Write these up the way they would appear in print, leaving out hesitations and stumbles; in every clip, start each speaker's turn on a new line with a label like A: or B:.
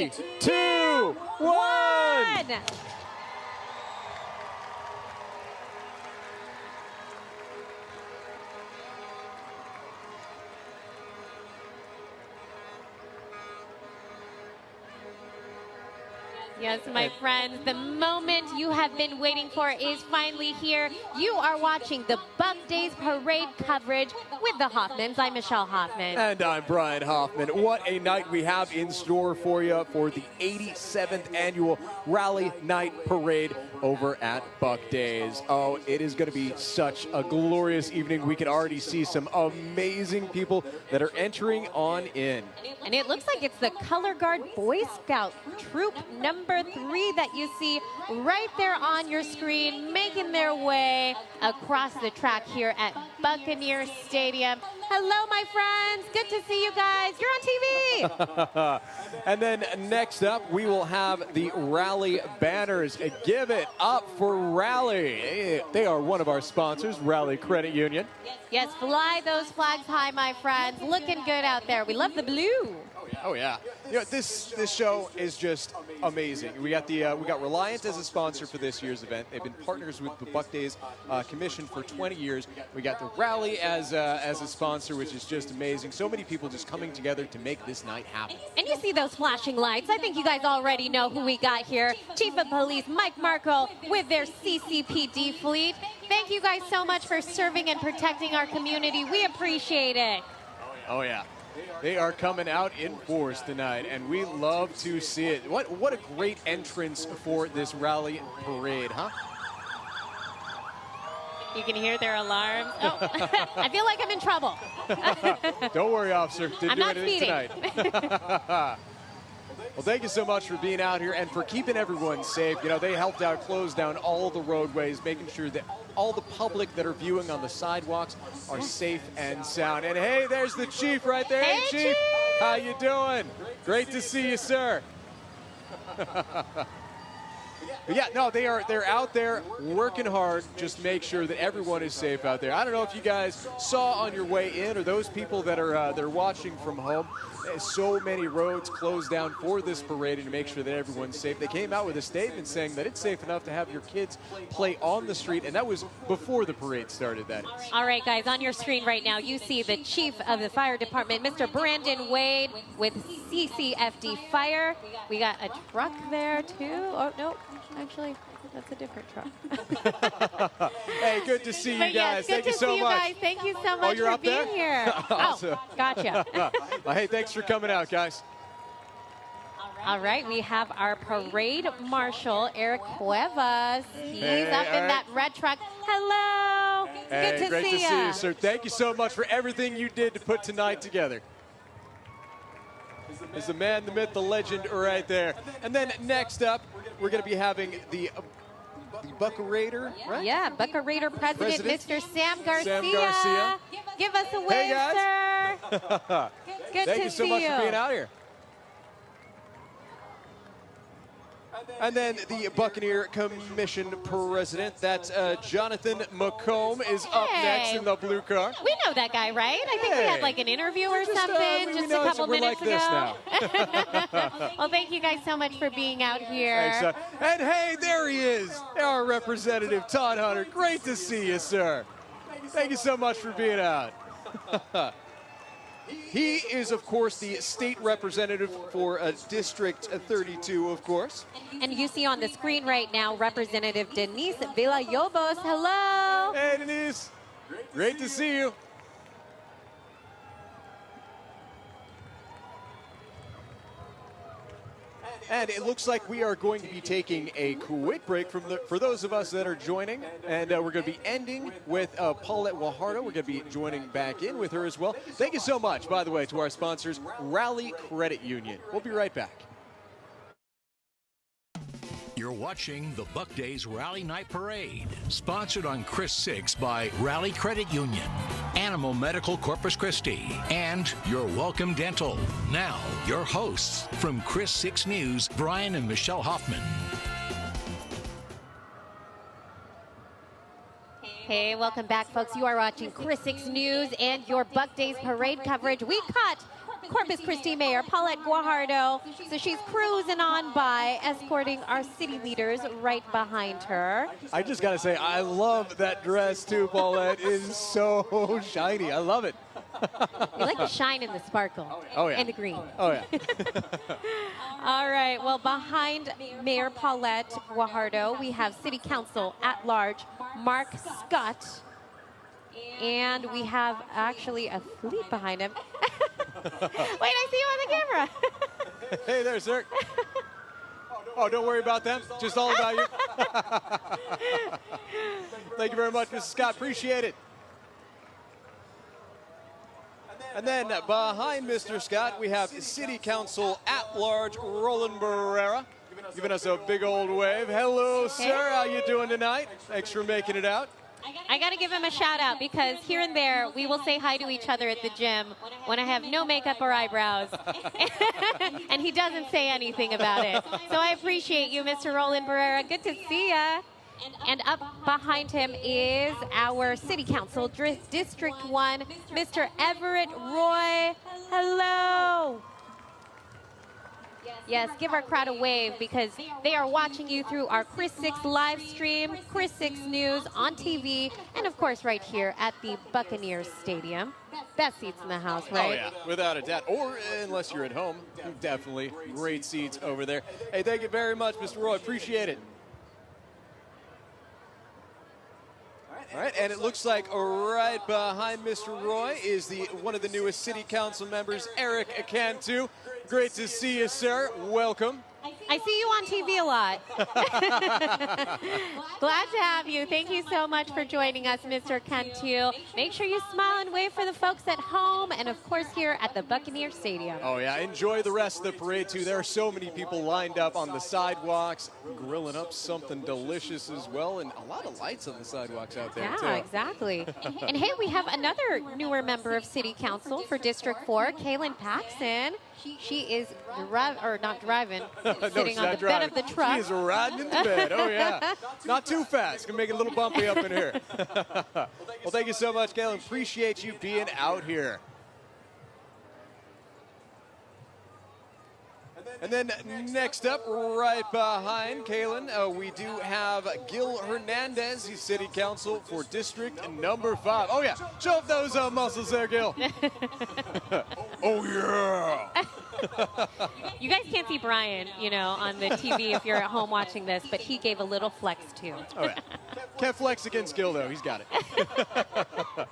A: 3, 2, 1.
B: Yes, my friends, the moment you have been waiting for is finally here. You are watching the Buck Days Parade coverage with the Hoffmans. I'm Michelle Hoffman.
A: And I'm Brian Hoffman. What a night we have in store for you for the 87th annual Rally Night Parade over at Buck Days. Oh, it is going to be such a glorious evening. We can already see some amazing people that are entering on in.
B: And it looks like it's the Color Guard Boy Scout Troop number 3 that you see right there on your screen, making their way across the track here at Buccaneer Stadium. Hello, my friends. Good to see you guys. You're on TV.
A: And then next up, we will have the Rally banners. Give it up for Rally. They are one of our sponsors, Rally Credit Union.
B: Yes, fly those flags high, my friends. Looking good out there. We love the blue.
A: Oh yeah, you know, this show is just amazing. We got Reliant as a sponsor for this year's event. They've been partners with the Buck Days Commission for 20 years. We got the Rally as a sponsor, which is just amazing. So many people just coming together to make this night happen.
B: And you see those flashing lights. I think you guys already know who we got here. Chief of Police Mike Markle with their CCPD fleet. Thank you guys so much for serving and protecting our community. We appreciate it.
A: Oh yeah. They are coming out in force tonight, and we love to see it. What a great entrance for this Rally Parade, huh?
B: You can hear their alarms. Oh, I feel like I'm in trouble.
A: Don't worry, officer. Didn't
B: I'm
A: do
B: not
A: anything
B: speeding.
A: tonight. Well, thank you so much for being out here and for keeping everyone safe. You know, they helped out close down all the roadways, making sure that all the public that are viewing on the sidewalks are safe and sound. And hey, there's the chief right there.
B: Hey, Chief.
A: How you doing? Great to see you, sir. Yeah, no, they're out there working hard. Just make sure that everyone is safe out there. I don't know if you guys saw on your way in, or those people that are they're watching from home. So many roads closed down for this parade and to make sure that everyone's safe. They came out with a statement saying that it's safe enough to have your kids play on the street, and that was before the parade started, that is.
B: All right, guys, on your screen right now, you see the chief of the fire department, Mr. Brandon Wade, with CCFD Fire. We got a truck there, too. Oh, no, actually, that's a different truck.
A: Hey, good to see you guys.
B: Yes,
A: Thank you so much.
B: Guys. Thank you so much
A: you're
B: for
A: up
B: being
A: there?
B: here.
A: Awesome.
B: Oh, gotcha.
A: Well, hey, thanks for coming out, guys.
B: All right, we have our parade marshal, Eric Cuevas. He's up in that red truck. Hello.
A: Hey,
B: Good to
A: great
B: see
A: to see you, sir. Thank you so much for everything you did to put tonight together. There's the man, the myth, the legend right there. And then next up, we're going to be having the Bucka-Raider, right?
B: Yeah, Bucka-Raider President, Mr. Sam Garcia.
A: Sam Garcia.
B: Give us a wave,
A: Hey, guys.
B: sir. Good
A: Thank
B: to
A: you so
B: see
A: much
B: you.
A: for being out here. And then the Buccaneer Commission President, that's Jonathan McComb, is up next in the blue car.
B: We know that guy, right? I think we had like an interview or something just a couple minutes
A: ago.
B: Well, thank you guys so much for being out here.
A: Thanks, and hey, there he is, our representative, Todd Hunter. Great to see you, sir. Thank you so much for being out. He is, of course, the state representative for District 32, of course.
B: And you see on the screen right now, Representative Denise Villalobos. Hello.
A: Hey, Denise. Great to see you. And it looks like we are going to be taking a quick break for those of us that are joining. And we're going to be ending with Paulette Guajardo. We're going to be joining back in with her as well. Thank you so much, by the way, to our sponsors, Rally Credit Union. We'll be right back.
C: You're watching the Buck Days Rally Night Parade, sponsored on Chris 6 by Rally Credit Union, Animal Medical Corpus Christi, and Your Welcome Dental. Now, your hosts from Chris 6 News, Brian and Michelle Hoffman.
B: Hey, welcome back, folks. You are watching Chris 6 News and your Buck Days Parade coverage. We caught Corpus Christi Mayor Paulette Guajardo. So she's cruising on by, escorting our city leaders right behind her.
A: I just got to say, I love that dress too, Paulette. It is so shiny. I love it.
B: You like the shine and the sparkle.
A: Oh, yeah.
B: And the green.
A: Oh, yeah.
B: All right, well, behind Mayor Paulette Guajardo, we have City Council at large, Mark Scott. And we have actually a fleet behind him. Wait, I see you on the camera.
A: Hey there, sir. Oh, don't worry about them. Just all about you. Thank you very much, Mrs. Scott. Appreciate it. And then behind Mr. Scott, we have City Council at large, Roland Barrera, giving us a big old wave. Hello, sir.
B: Hey.
A: How you doing tonight? Thanks for making it out.
B: I got to give him a shout out because here and there we will say hi to each other at the gym when I have no makeup or eyebrows. And he doesn't say anything about it. So I appreciate you, Mr. Roland Barrera. Good to see ya. And up behind him is our City Council, District 1, Mr. Everett Roy. Hello. Yes, give our crowd a wave because they are watching you through our Chris 6 live stream, Chris 6 News on TV, and of course right here at the Buccaneers Stadium. Best seats in the house, right?
A: Oh, yeah, without a doubt. Or unless you're at home, definitely great seats over there. Hey, thank you very much, Mr. Roy. Appreciate it. All right, and it looks like right behind Mr. Roy is one of the newest City Council members, Eric Cantu. Great to see you, sir. Welcome.
B: I see you on TV a lot. Glad to have you. Thank you so much for joining us, Mr. Cantu. Make sure you smile and wave for the folks at home and, of course, here at the Buccaneers Stadium.
A: Oh, yeah. Enjoy the rest of the parade, too. There are so many people lined up on the sidewalks, grilling up something delicious as well, and a lot of lights on the sidewalks out there, too.
B: Yeah, exactly. And, hey, we have another newer member of City Council for District 4, Kaylin Paxson. She is not driving, sitting on the bed of the truck.
A: She is riding in the bed. Oh, yeah. Not too fast. Can make it a little bumpy up in here. Well, thank you so much, Kaylin. Appreciate you being out here. And then next up, right behind Kaylin, we do have Gil Hernandez. He's City Council for District number 5. Oh, yeah. Show off those muscles there, Gil. Oh, yeah.
B: You guys can't see Brian, on the TV if you're at home watching this, but he gave a little flex, too.
A: Oh, yeah. Can't flex against Gil, though. He's got it.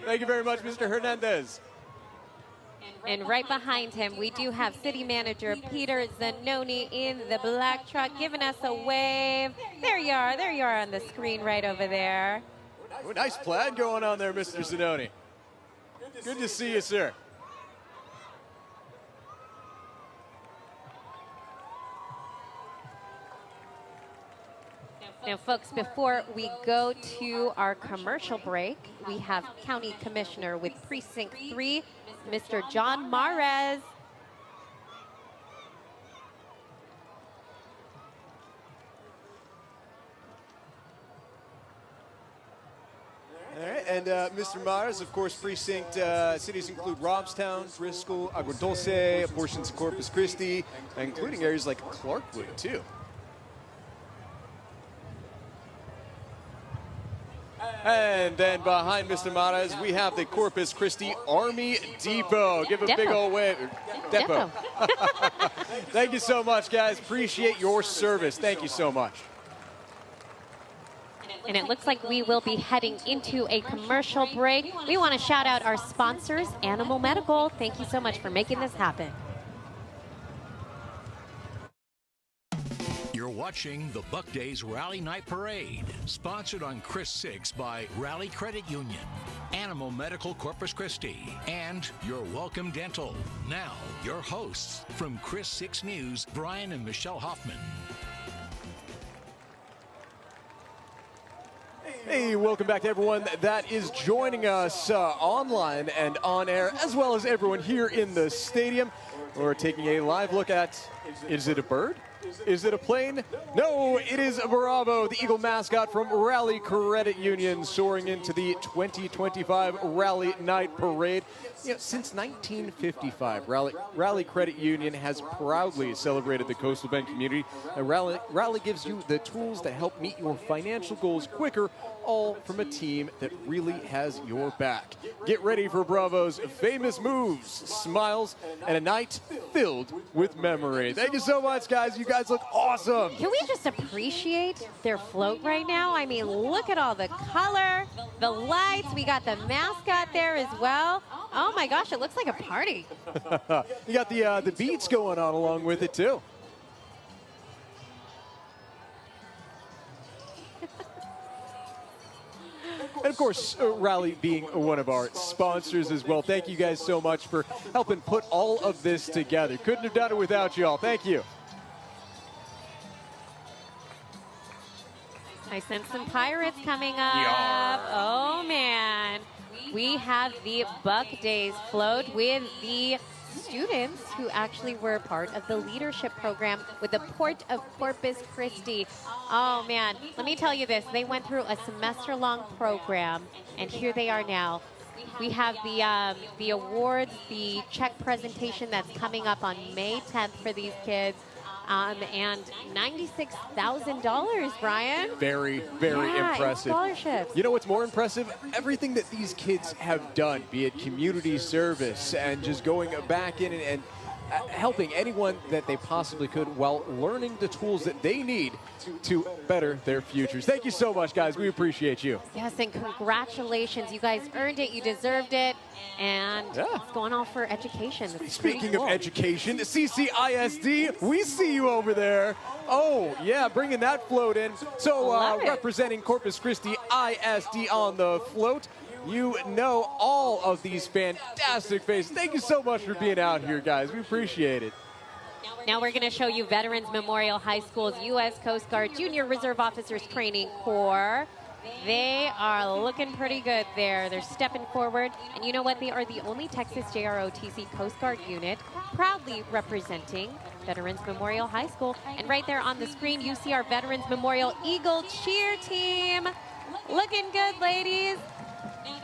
A: Thank you very much, Mr. Hernandez.
B: And right behind him, we do have City Manager Peter Zanoni in the black truck giving us a wave. There you are on the screen right over there.
A: Oh, nice plaid going on there, Mr. Zanoni. Good to see you, sir.
B: Now, folks, before we go to our commercial break, we have County Commissioner with Precinct 3, Mr. John Mares.
A: All right, and Mr. Mares, of course, precinct cities include Robstown, Driscoll, Agua Dulce, portions of Corpus Christi, including areas like Clarkwood, too. And then behind Mr. Mares, we have the Corpus Christi Army Depot. Give a big old wave. Depot. Thank you so much, guys. Appreciate your service. Thank you so much.
B: And it looks like we will be heading into a commercial break. We want to shout out our sponsors, Animal Medical. Thank you so much for making this happen.
C: You're watching the Buck Days Rally Night Parade, sponsored on Chris 6 by Rally Credit Union, Animal Medical Corpus Christi, and Your Welcome Dental. Now, your hosts from Chris 6 News, Brian and Michelle Hoffman.
A: Hey, welcome back to everyone that is joining us online and on air, as well as everyone here in the stadium. We're taking a live look at, is it a bird? Is it a plane? No, it is a Bravo, the Eagle mascot from Rally Credit Union, soaring into the 2025 Rally Night Parade. You know, since 1955, Rally Credit Union has proudly celebrated the Coastal Bend community. And Rally gives you the tools that help meet your financial goals quicker, all from a team that really has your back. Get ready for Bravo's famous moves, smiles, and a night filled with memory. Thank you so much, guys. You guys look awesome.
B: Can we just appreciate their float right now? I mean, look at all the color, the lights. We got the mascot there as well. Oh my gosh, it looks like a party.
A: You got the beats going on along with it too. And of course, Rally being one of our sponsors as well. Thank you guys so much for helping put all of this together. Couldn't have done it without you all. Thank you.
B: I sense some pirates coming up.
A: Yarr.
B: Oh man. We have the Buck Days float with the students who actually were part of the leadership program with the Port of Corpus Christi. Oh man, let me tell you this. They went through a semester-long program, and here they are now. We have the awards, the check presentation that's coming up on May 10th for these kids. And $96,000, Brian.
A: Very, very impressive.
B: Scholarships.
A: You know what's more impressive? Everything that these kids have done, be it community service and just going back in and helping anyone that they possibly could while learning the tools that they need to better their futures. Thank you so much, guys. We appreciate you.
B: Yes, and congratulations. You guys earned it. You deserved it. And it's going on for education.
A: Speaking of education, CCISD, we see you over there. Oh, yeah, bringing that float in. So representing Corpus Christi ISD on the float, you know all of these fantastic faces. Thank you so much for being out here, guys. We appreciate it.
B: Now we're going to show you Veterans Memorial High School's U.S. Coast Guard Junior Reserve Officers Training Corps. They are looking pretty good there. They're stepping forward. And you know what? They are the only Texas JROTC Coast Guard unit proudly representing Veterans Memorial High School. And right there on the screen, you see our Veterans Memorial Eagle Cheer Team. Looking good, ladies.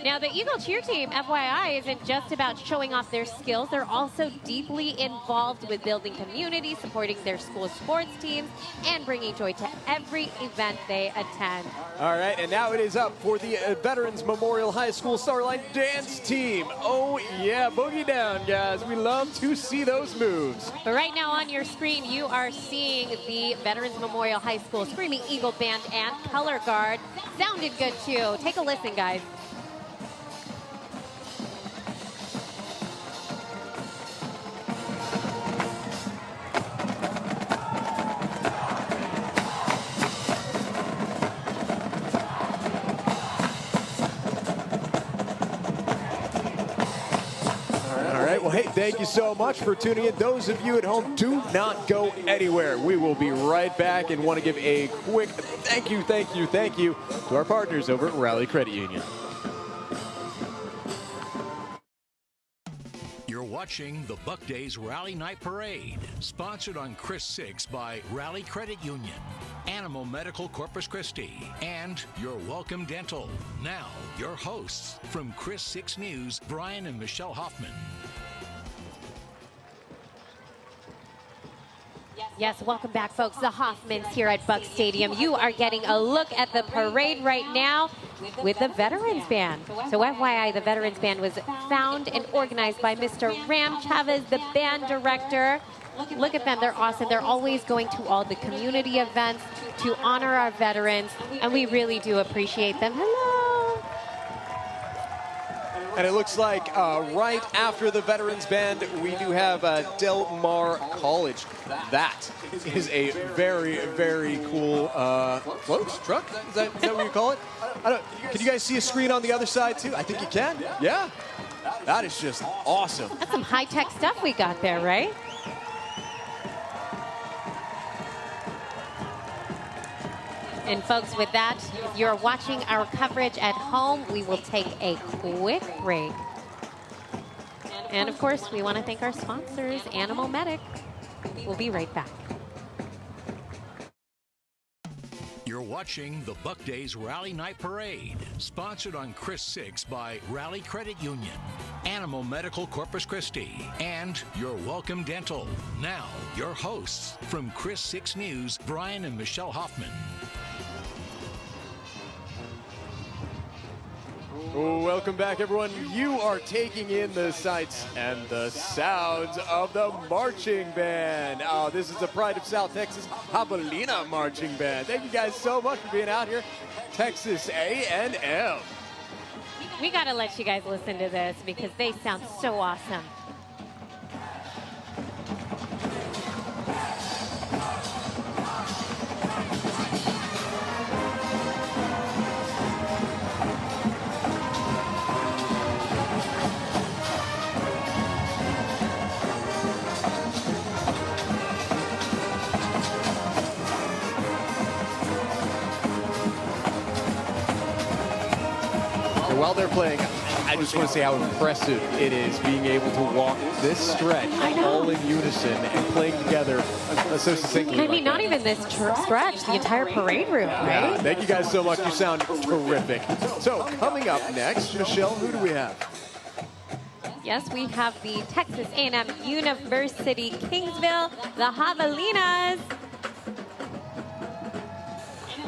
B: Now, the Eagle Cheer Team, FYI, isn't just about showing off their skills. They're also deeply involved with building community, supporting their school sports teams, and bringing joy to every event they attend.
A: All right, and now it is up for the Veterans Memorial High School Starline Dance Team. Oh, yeah, boogie down, guys. We love to see those moves.
B: But right now on your screen, you are seeing the Veterans Memorial High School Screaming Eagle Band and Color Guard. Sounded good, too. Take a listen, guys.
A: Well, hey, thank you so much for tuning in. Those of you at home, do not go anywhere. We will be right back and want to give a quick thank you to our partners over at Rally Credit Union.
C: You're watching the Buck Days Rally Night Parade, sponsored on Chris 6 by Rally Credit Union, Animal Medical Corpus Christi, and Your Welcome Dental. Now, your hosts from Chris 6 News, Brian and Michelle Hoffman.
B: Yes, welcome back, folks. The Hoffmans here at Buck Stadium. You are getting a look at the parade right now with the Veterans Band. So FYI, the Veterans Band was found and organized by Mr. Ram Chavez, the band director. Look at them. They're awesome. They're always going to all the community events to honor our veterans, and we really do appreciate them. Hello.
A: And it looks like right after the Veterans Band, we do have Del Mar College. That is a very, very cool float truck. Is that what you call it? Can you guys see a screen on the other side too? I think you can. Yeah. That is just awesome.
B: That's some high-tech stuff we got there, right? And folks, with that, if you're watching our coverage at home, we will take a quick break. And of course, we want to thank our sponsors, Animal Medic. We'll be right back.
C: watching the Buck Days Rally Night Parade, sponsored on Chris 6 by Rally Credit Union, Animal Medical Corpus Christi, and Your Welcome Dental. Now, your hosts from Chris 6 News, Brian and Michelle Hoffman.
A: Welcome back, everyone. You are taking in the sights and the sounds of the marching band. Oh, this is the Pride of South Texas Javelina Marching Band. Thank you guys so much for being out here. Texas A&M.
B: We got to let you guys listen to this because they sound so awesome.
A: While they're playing, I just want to say how impressive it is being able to walk this stretch all in unison and playing together so succinctly.
B: I mean, not even this stretch, the entire parade route, right?
A: Yeah, thank you guys so much. You sound terrific. So coming up next, Michelle, who do we have?
B: Yes, we have the Texas A&M University Kingsville, the Javelinas.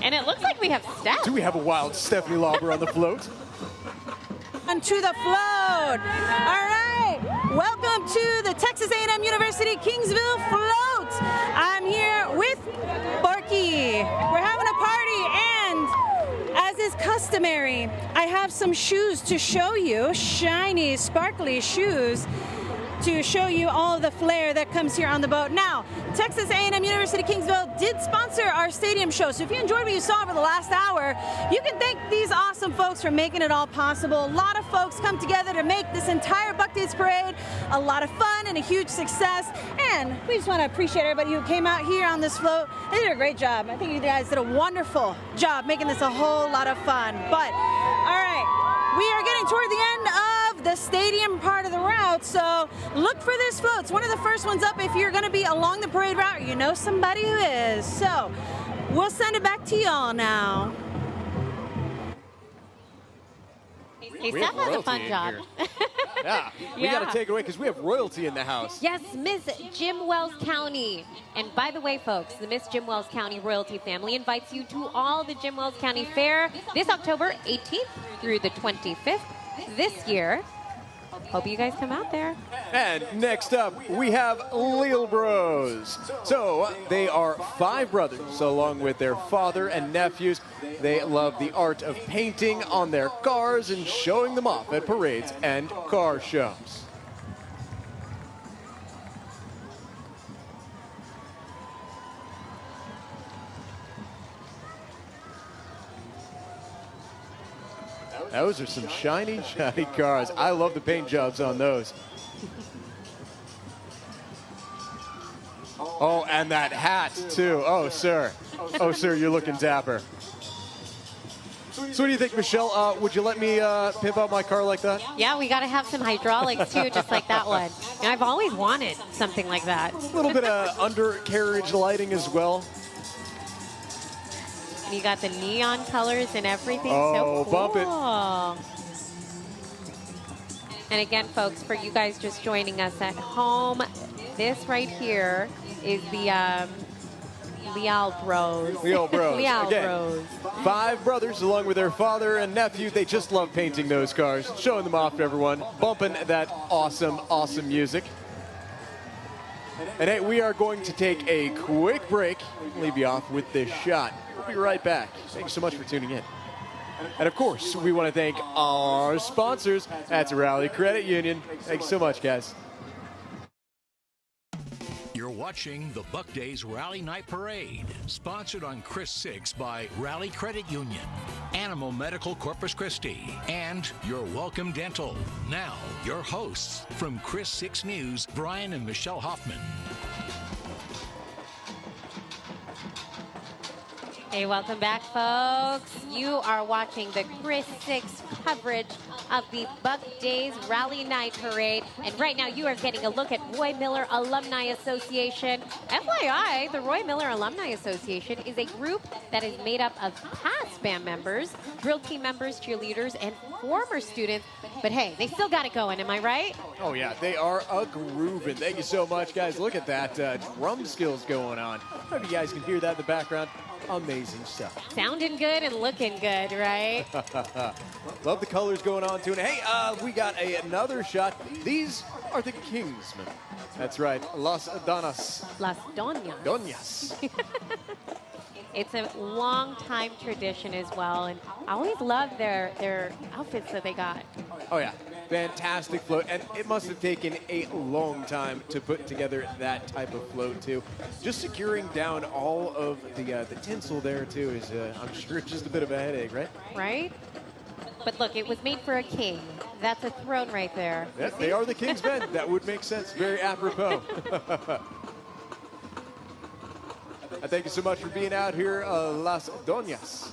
B: And it looks like we have Steph.
A: Do we have a wild Stephanie Lauber on the float?
D: To the float. All right, welcome to the Texas A&M University Kingsville float. I'm here with Borky. We're having a party, and as is customary, I have some shoes to show you, shiny, sparkly shoes, to show you all of the flair that comes here on the boat. Now, Texas A&M University Kingsville did sponsor our stadium show, so if you enjoyed what you saw over the last hour, you can thank these awesome folks for making it all possible. A lot of folks come together to make this entire Buck Days Parade a lot of fun and a huge success, and we just want to appreciate everybody who came out here on this float. They did a great job. I think you guys did a wonderful job making this a whole lot of fun. But, all right, we are getting toward the end of the stadium part of the route, so look for this float. It's one of the first ones up if you're going to be along the parade route or you know somebody who is. So we'll send it back to y'all now.
B: Hey, Steph has a fun job.
A: Yeah, we got to take it away because we have royalty in the house.
B: Yes, Miss Jim Wells County. And by the way, folks, the Miss Jim Wells County Royalty family invites you to all the Jim Wells County Fair this October 18th through the 25th this year. Hope you guys come out there.
A: And next up, we have Lil Bros. So they are 5 brothers, along with their father and nephews. They love the art of painting on their cars and showing them off at parades and car shows. Those are some shiny, shiny cars. I love the paint jobs on those. Oh, and that hat, too. Oh, sir. Oh, sir, you're looking dapper. So what do you think, Michelle? Would you let me pimp out my car like that?
B: Yeah, we got to have some hydraulics, too, just like that one. And I've always wanted something like that.
A: A little bit of undercarriage lighting as well.
B: And you got the neon colors and everything.
A: Oh,
B: so cool.
A: bump it.
B: And again, folks, for you guys just joining us at home, this right here is the Leal Bros.
A: Leal Bros.
B: Leal
A: Again,
B: Bros.
A: 5 brothers, along with their father and nephew. They just love painting those cars, showing them off to everyone, bumping that awesome, awesome music. And hey, we are going to take a quick break. Leave you off with this shot. We'll be right back. Thank you so much for tuning in. And of course, we want to thank our sponsors at Rally Credit Union. Thanks so much, guys.
C: You're watching the Buck Days Rally Night Parade, sponsored on Chris 6 by Rally Credit Union, Animal Medical Corpus Christi, and Your Welcome Dental. Now, your hosts from Chris 6 News, Brian and Michelle Hoffman.
B: Hey, welcome back, folks. You are watching the Chris 6 coverage of the Buck Days Rally Night Parade. And right now you are getting a look at Roy Miller Alumni Association. FYI, the Roy Miller Alumni Association is a group that is made up of past band members, drill team members, cheerleaders, and former students. But hey, they still got it going, am I right?
A: Oh yeah, they are a grooving. Thank you so much, guys. Look at that drum skills going on. I hope you guys can hear that in the background. Amazing stuff.
B: Sounding good and looking good, right?
A: Love the colors going on too. And hey, we got another shot. These are the Kingsmen. That's right, Las Donas.
B: Las Doñas.
A: Doñas.
B: It's a long time tradition as well, and I always love their outfits that they got.
A: Oh yeah, fantastic float, and it must have taken a long time to put together that type of float too. Just securing down all of the tinsel there too is, I'm sure, just a bit of a headache, right?
B: Right? But look, it was made for a king. That's a throne right there.
A: Yeah, they are the king's men. That would make sense. Very apropos. Thank you so much for being out here, Las Doñas.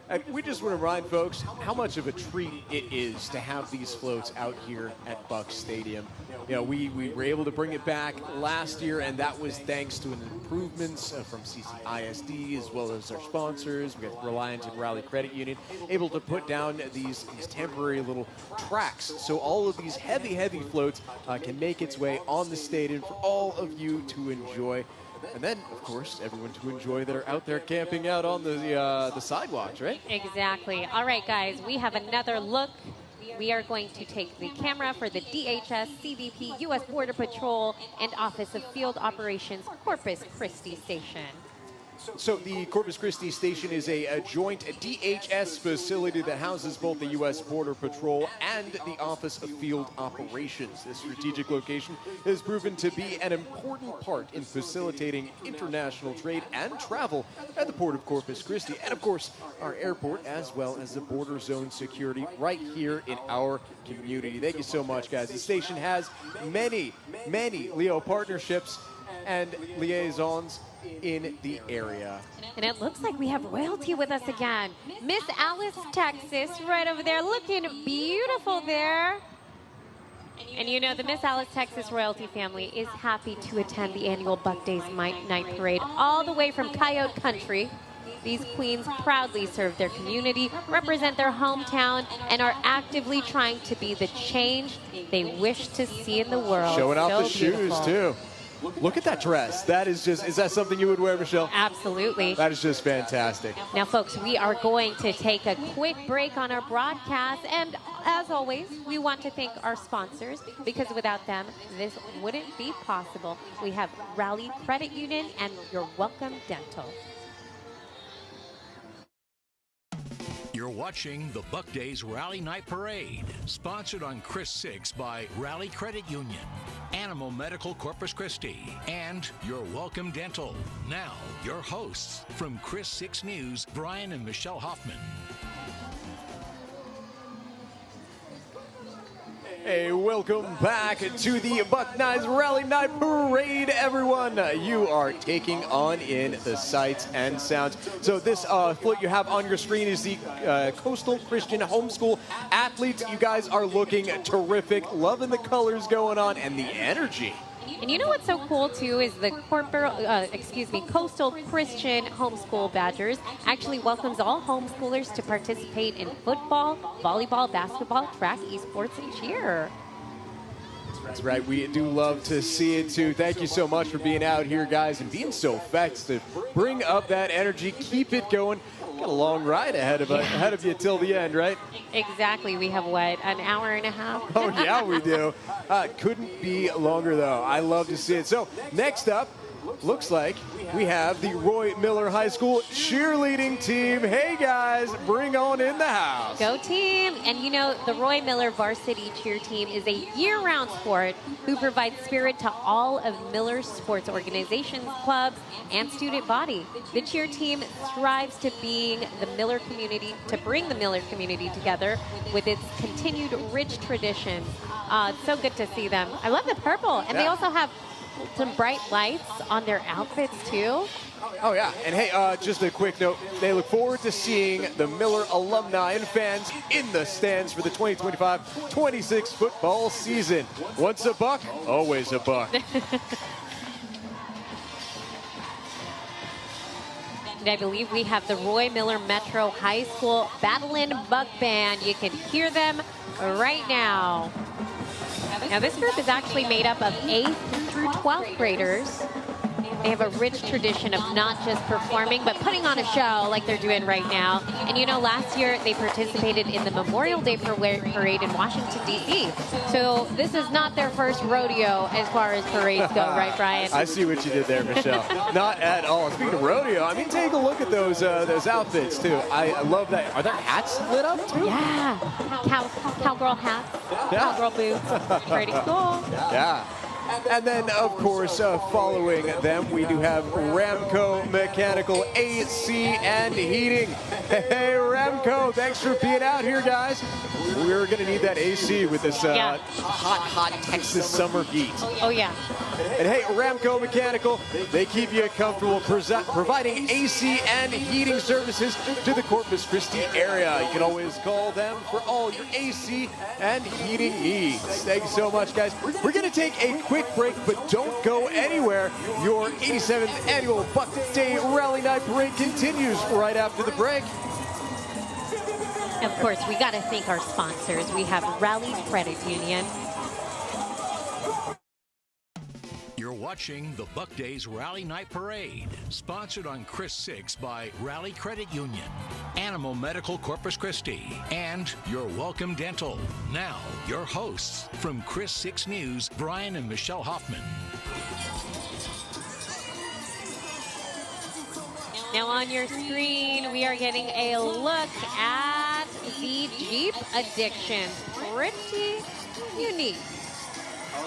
A: And we just want to remind folks how much of a treat it is to have these floats out here at Buck Stadium. You know, we were able to bring it back last year, and that was thanks to improvements from CCISD as well as our sponsors. We got Reliant and Rally Credit Union able to put down these temporary little tracks, so all of these heavy floats can make its way on the stadium for all of you to enjoy. And then, of course, everyone to enjoy that are out there camping out on the sidewalks, right?
B: Exactly. All right, guys, we have another look. We are going to take the camera for the DHS, CBP, U.S. Border Patrol, and Office of Field Operations Corpus Christi Station.
A: So the Corpus Christi Station is a joint DHS facility that houses both the U.S. Border Patrol and the Office of Field Operations. This strategic location has proven to be an important part in facilitating international trade and travel at the Port of Corpus Christi, and of course our airport, as well as the border zone security right here in our community. Thank you so much, guys. The station has many Leo partnerships and liaisons in the area.
B: And it looks like we have royalty with us again. Miss Alice, Texas, right over there, looking beautiful there. And you know, the Miss Alice, Texas royalty family is happy to attend the annual Buck Days Night Parade all the way from Coyote Country. These queens proudly serve their community, represent their hometown, and are actively trying to be the change they wish to see in the world.
A: Showing off
B: So
A: the
B: beautiful.
A: shoes, too. Look at that dress. That is just, is that something you would wear, Michelle?
B: Absolutely.
A: That is just fantastic.
B: Now, folks, we are going to take a quick break on our broadcast. And as always, we want to thank our sponsors, because without them, this wouldn't be possible. We have Rally Credit Union and Your Welcome Dental.
C: You're watching the Buck Days Rally Night Parade, sponsored on Chris 6 by Rally Credit Union, Animal Medical Corpus Christi, and Your Welcome Dental. Now, your hosts from Chris 6 News, Brian and Michelle Hoffman.
A: Hey, welcome back to the Buckeyes Rally Night Parade, everyone. You are taking on in the sights and sounds. So this float you have on your screen is the Coastal Christian Homeschool Athletes. You guys are looking terrific, loving the colors going on and the energy.
B: And you know what's so cool, too, is the Coastal Christian Homeschool Badgers actually welcomes all homeschoolers to participate in football, volleyball, basketball, track, esports, and cheer.
A: That's right. We do love to see it, too. Thank you so much for being out here, guys, and being so festive. Bring up that energy. Keep it going. Got a long ride ahead of you till the end, right?
B: Exactly. We have, what, an hour and a half?
A: Oh, yeah, we do. Couldn't be longer, though. I love to see it. So next up, looks like we have the Roy Miller High School cheerleading team. Hey, guys, bring on in the house.
B: Go team. And you know, the Roy Miller varsity cheer team is a year-round sport who provides spirit to all of Miller's sports organizations, clubs, and student body. The cheer team strives to bring the Miller community together with its continued rich tradition. It's so good to see them. I love the purple. And they also have some bright lights on their outfits too.
A: Oh, yeah. And hey, just a quick note. They look forward to seeing the Miller alumni and fans in the stands for the 2025-26 football season. Once a buck, always a buck.
B: And I believe we have the Roy Miller Metro High School Battlin' Buck Band. You can hear them right now. Now this group is actually made up of 8th through 12th graders. They have a rich tradition of not just performing, but putting on a show like they're doing right now. And you know, last year they participated in the Memorial Day Parade in Washington, D.C. So this is not their first rodeo as far as parades go, right, Brian?
A: I see what you did there, Michelle. Not at all. Speaking of rodeo, I mean, take a look at those outfits, too. I love that. Are their hats lit up, too?
B: Yeah. Cowgirl hats,
A: Yeah.
B: cowgirl boots. Pretty cool.
A: Yeah. And then, of course, following them, we do have Ramco Mechanical AC and Heating. Hey, Ramco, thanks for being out here, guys. We're going to need that AC with this hot Texas summer heat.
B: Oh, yeah.
A: And hey, Ramco Mechanical, they keep you comfortable providing AC and heating services to the Corpus Christi area. You can always call them for all your AC and heating needs. Thank you so much, guys. We're going to take a quick break, but don't go anywhere. Your 87th annual Buck Day Rally Night Parade continues right after the break.
B: Of course, we got to thank our sponsors. We have Rally Credit Union.
C: You're watching the Buck Days Rally Night Parade, sponsored on Chris 6 by Rally Credit Union, Animal Medical Corpus Christi, and Your Welcome Dental. Now, your hosts from Chris 6 News, Brian and Michelle Hoffman.
B: Now on your screen, we are getting a look at the Jeep Addiction. Pretty unique.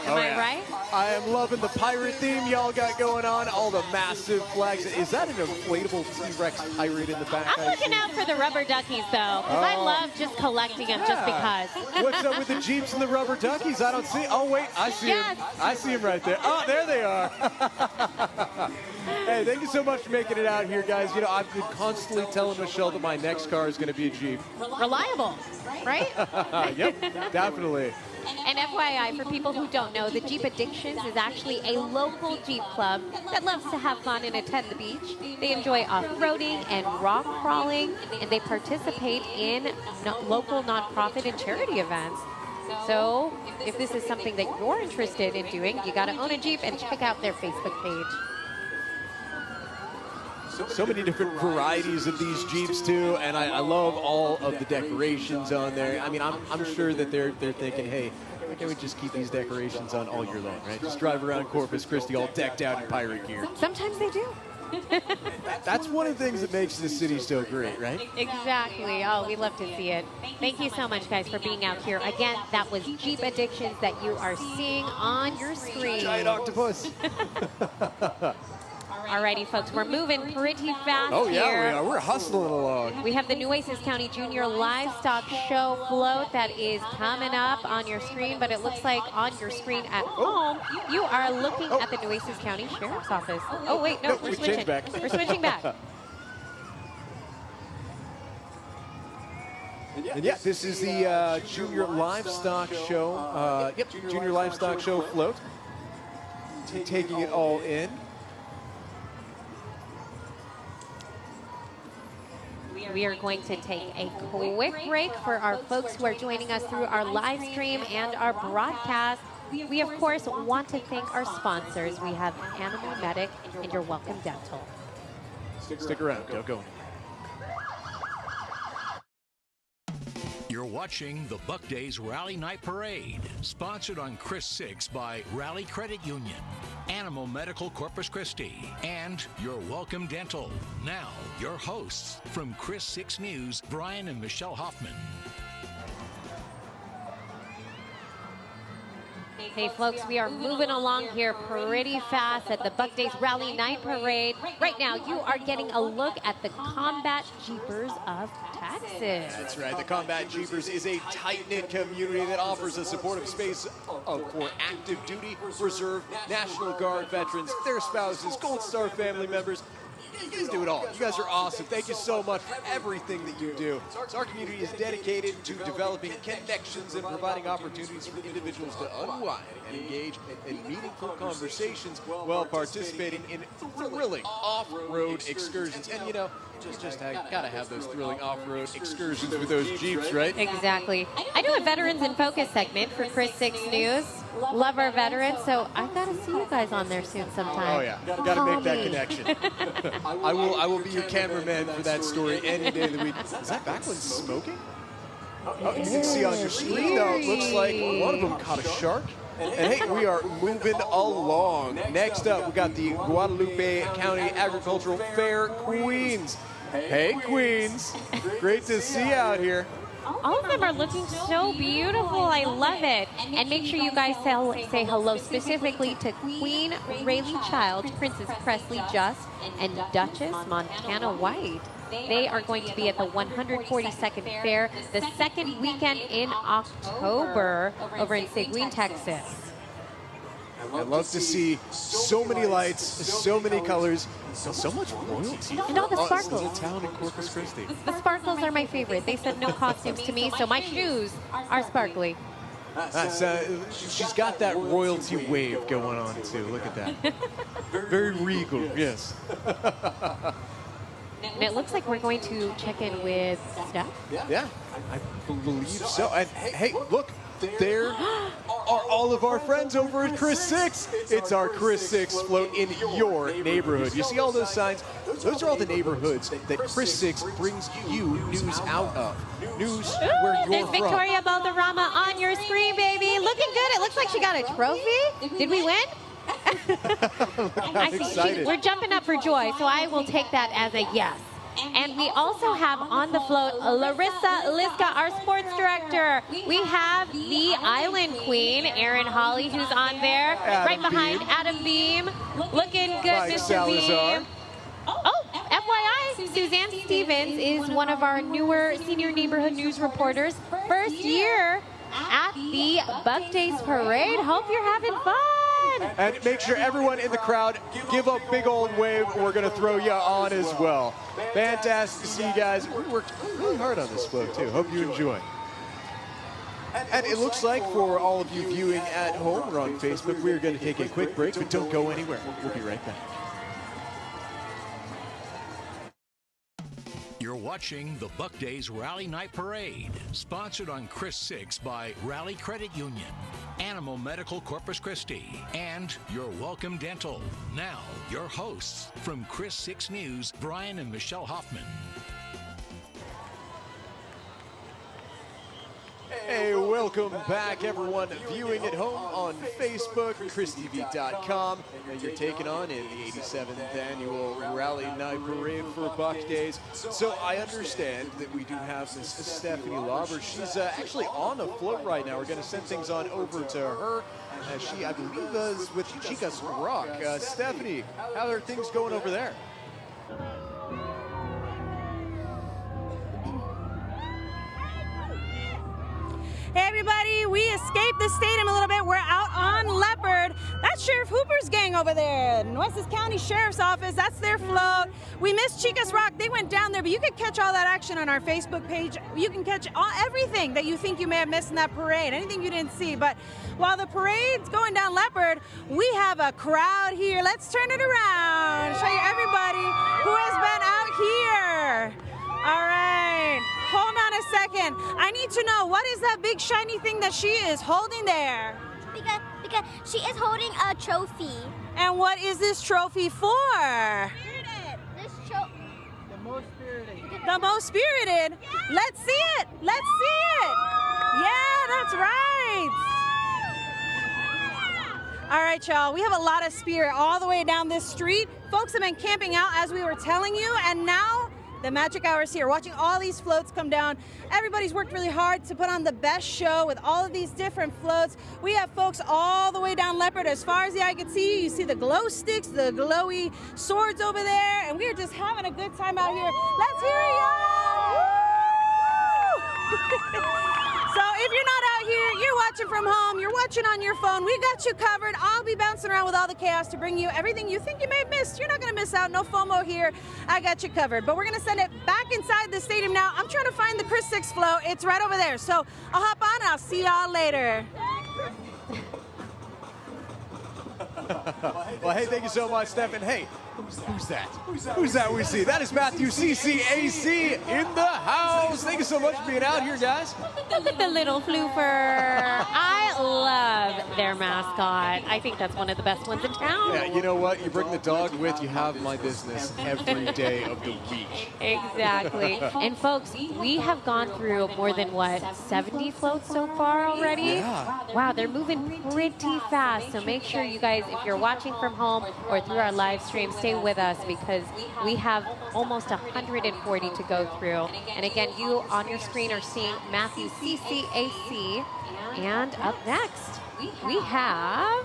B: Am I right?
A: I am loving the pirate theme y'all got going on, all the massive flags. Is that an inflatable T-Rex pirate in the back?
B: I'm looking out for the rubber duckies, though, because I love just collecting them just because.
A: What's up with the Jeeps and the rubber duckies? I don't see. Oh, wait, I see them. I see them right there. Oh, there they are. Hey, thank you so much for making it out here, guys. You know, I've been constantly telling Michelle that my next car is going to be a Jeep.
B: Reliable, right?
A: Yep, definitely.
B: And FYI, for people who don't know, the Jeep Addictions is actually a local Jeep club that loves to have fun and attend the beach. They enjoy off-roading and rock crawling, and they participate in local nonprofit and charity events. So if this is something that you're interested in doing, you got to own a Jeep and check out their Facebook page.
A: So many different varieties of these Jeeps too, and I love all of the decorations on there. I mean, I'm sure that they're thinking, hey, why can't we just keep these decorations on all year long, right? Just drive around Corpus Christi all decked out in pirate gear.
B: Sometimes they do.
A: That's one of the things that makes this city so great, right?
B: Exactly. Oh, we love to see it. Thank you so much, guys, for being out here. Again, that was Jeep Addictions that you are seeing on your screen.
A: Giant octopus.
B: Alrighty, folks, we're moving pretty fast
A: Oh, yeah,
B: here.
A: we are. We're hustling along.
B: We have the Nueces County Junior Livestock Show float that is coming up on your screen, but it looks like on your screen at home, you are looking at the Nueces County Sheriff's Office. Oh, wait, no, we're switching.
A: Back.
B: We're switching back.
A: And yeah, this is the Junior Livestock Show. Junior Livestock Show float. Taking it all in.
B: We are going to take a quick break for our folks who are joining us through our live stream and our broadcast. We, of course, want to thank our sponsors. We have Animal Medic and Your Welcome Dental.
A: Stick around. Don't go.
C: You're watching the Buck Days Rally Night Parade, sponsored on Chris 6 by Rally Credit Union, Animal Medical Corpus Christi, and Your Welcome Dental. Now, your hosts from Chris 6 News, Brian and Michelle Hoffman.
B: Hey, folks, we are moving along here pretty fast at the Buck Days Rally Night Parade. Right now, you are getting a look at the Combat Jeepers of Texas.
A: That's right. The Combat Jeepers is a tight-knit community that offers a supportive space for active duty, reserve, National Guard veterans, their spouses, Gold Star family members. You guys do it all. You guys are awesome. Thank you so much for everything that you do. So our community is dedicated to developing connections and providing opportunities for individuals to unwind and engage in meaningful conversations while participating in thrilling off-road excursions. And you know, just gotta have those thrilling off-road excursions with those Jeeps, right?
B: Exactly. I do a Veterans in Focus segment for Chris 6 News. Love our veterans, so I gotta see you guys on there soon sometime.
A: Oh yeah, gotta make that connection. I will be your cameraman for that story any day of the week. Is that backland smoking? Oh, you can see on your screen though, it looks like one of them caught a shark. And hey, we are moving along. Next up, we got the Guadalupe County Agricultural Fair Queens. Hey, Queens. Great to see you out here.
B: All of them are looking so beautiful. I love it. And make sure you guys say hello specifically to Queen Rayleigh Childs, Princess Presley Just, and Duchess Montana White. They are going to be at the 142nd Fair the second weekend in October over in Seguin, Texas.
A: I love to see so many lights, so many colors, so much royalty.
B: And all the sparkles.
A: This little town in Corpus Christi.
B: The sparkles are my favorite. They said no costumes to me, so my shoes are sparkly.
A: She's got that royalty wave going on too. Look at that. Very regal, yes.
B: And it looks like we're going to check in with Steph.
A: Yeah, I believe so. And hey, look, there are all of our friends over at Chris 6. It's our Chris 6 float in your neighborhood. You see all those signs? Those are all the neighborhoods that Chris 6 brings you news out of. News where you're
B: There's
A: from.
B: Victoria Balderrama on your screen, baby. Looking good. It looks like she got a trophy. Did we win?
A: I'm excited.
B: We're jumping up for joy, so I will take that as a yes. And we also have on the float Larissa Liska, our sports director. We have the Island Queen, Erin Hawley, who's on there. Right behind Adam Beam. Looking good,
A: Mike
B: Mr.
A: Salazar.
B: Beam. Oh, FYI, Suzanne Stevens is one of our newer senior neighborhood news reporters. First year at the Buck Days Parade. Hope you're having fun.
A: And make sure everyone in the crowd give a big old wave. We're going to throw you on as well. Fantastic to see you guys. We worked really hard on this float too. Hope you enjoy. And it looks like for all of you viewing at home or on Facebook, we're going to take a quick break, but don't go anywhere. We'll be right back.
C: You're watching the Buck Days Rally Night Parade, sponsored on Chris 6 by Rally Credit Union, Animal Medical Corpus Christi, and Your Welcome Dental. Now, your hosts from Chris 6 News, Brian and Michelle Hoffman.
A: Hey, welcome back, everyone viewing at home on Facebook, ChrisTV.com. You're taking on in the 87th Annual Rally Night Parade for Buck Days. So I understand that we do have Miss Stephanie Lauber. She's actually on a float right now. We're going to send things on over to her. She, I believe, is with Chicas Rock. Stephanie, how are things going over there?
D: Hey everybody, we escaped the stadium a little bit. We're out on Leopard. That's Sheriff Hooper's gang over there. Nueces County Sheriff's Office, that's their float. We missed Chicas Rock, they went down there, but you can catch all that action on our Facebook page. You can catch everything that you think you may have missed in that parade, anything you didn't see. But while the parade's going down Leopard, we have a crowd here. Let's turn it around, show you everybody who has been out here. All right, hold on a second. I need to know, what is that big shiny thing that she is holding there?
E: Because she is holding a trophy.
D: And what is this trophy for?
E: This trophy.
D: The most spirited? Yeah. Let's see it. Let's see it. Yeah, that's right. All right, y'all, we have a lot of spirit all the way down this street. Folks have been camping out as we were telling you, and now The magic hour is here. Watching all these floats come down. Everybody's worked really hard to put on the best show with all of these different floats. We have folks all the way down Leopard. As far as the eye can see, you see the glow sticks, the glowy swords over there, and we're just having a good time out here. Let's hear it, y'all! So if you're not out here, you're watching from home, you're watching on your phone, we got you covered. I'll be bouncing around with all the chaos to bring you everything you think you may have missed. You're not going to miss out. No FOMO here. I got you covered. But we're going to send it back inside the stadium now. I'm trying to find the Chris 6 float. It's right over there. So I'll hop on and I'll see y'all later.
A: Well, hey, thank you so much, Stephen. Hey, who's that? Who's that we see? That is Matthew CCAC in the house. Thank you so much for being out here, guys.
B: Look at the little floofer. I love their mascot. I think that's one of the best ones in town.
A: Yeah, you know what? You bring the dog with, you have my business every day of the week.
B: Exactly. And folks, we have gone through more than, what, 70 floats so far already?
A: Yeah.
B: Wow, they're moving pretty fast. So make sure you guys, if you're watching from home or through our live stream, stay with us because we have almost 140 to go through. And again, you on your screen are seeing Matthew CCAC. And up next, we have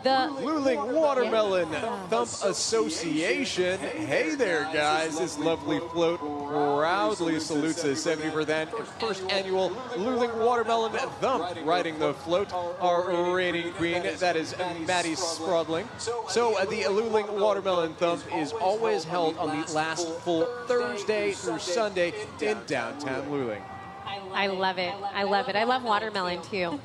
B: the
A: Luling Watermelon Thump Association. Hey there, guys. This lovely float proudly salutes the 71st annual Luling Watermelon Thump. Riding the float, our reigning queen, that is Maddie Sprodling. So the Luling Watermelon Thump is always held on the last full Thursday through Sunday in downtown Luling.
B: I love it. I love it. I love watermelon too.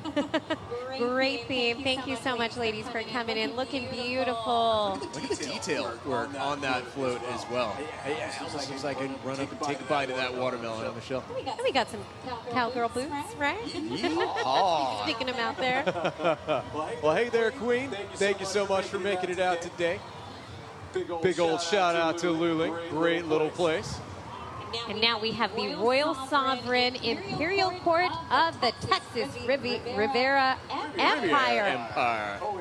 B: Great theme. Thank you so much, ladies, for coming in. Looking beautiful.
A: Look at the detail work on that float as well. It almost looks like I can run up and take a bite of that watermelon on the shelf.
B: And we got some cowgirl boots, right?
A: Yeehaw.
B: Sticking them out there.
A: Well, hey there, Queen. Thank you so much for making it out today. Big old shout out to Luling. Great little place.
B: And now we have the Royal Sovereign Imperial Court of the Texas Riviera Empire.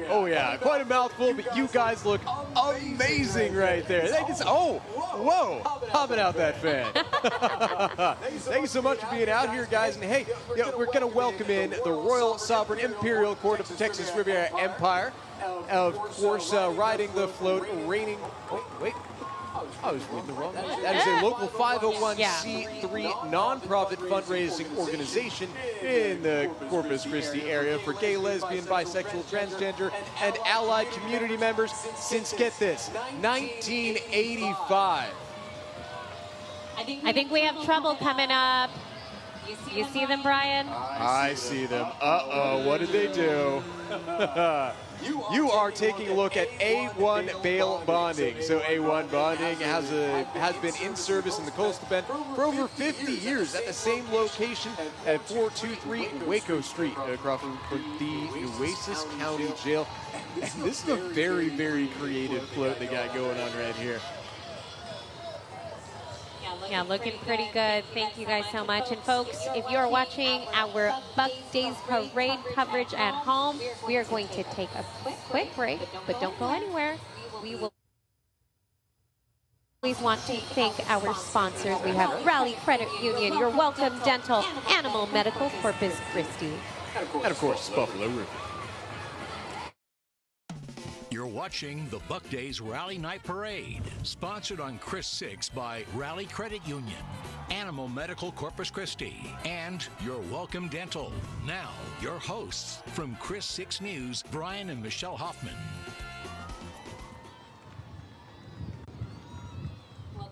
A: Oh yeah, quite a mouthful, but you guys look amazing right there. Thank you whoa, hopping out that fan. Thank you so much for being out here, guys. And hey, we're going to welcome in the Royal Sovereign Imperial Court of the Texas Riviera Empire. Of course, riding the float, reigning. Wait. I was reading the wrong one. That is a local 501c3 nonprofit fundraising organization in the Corpus Christi area for gay, lesbian, bisexual, transgender, and allied community members since, get this, 1985.
B: I think we have trouble coming up. You see them, Brian?
A: I see them. Uh-oh, what did they do? You are taking a look at A1 bail bonding. So A1 bonding has been in service in the Coastal Bend for over 50 years at the same location at 423 Waco Street across from the Nueces County Jail. And this is a very, very creative float they got going on right here.
B: Yeah, looking pretty good. Thank you guys so much. And folks, if you're watching our Buck Days Parade coverage at home, we are going to take a quick break, but don't go anywhere. We will always want to thank our sponsors. We have Rally Credit Union, Your Welcome Dental, Animal Medical, Corpus Christi.
A: And of course, Buffalo River.
C: You're watching the Buck Days Rally Night Parade, sponsored on Chris 6 by Rally Credit Union, Animal Medical Corpus Christi, and Your Welcome Dental. Now, your hosts from Chris 6 News, Brian and Michelle Hoffman.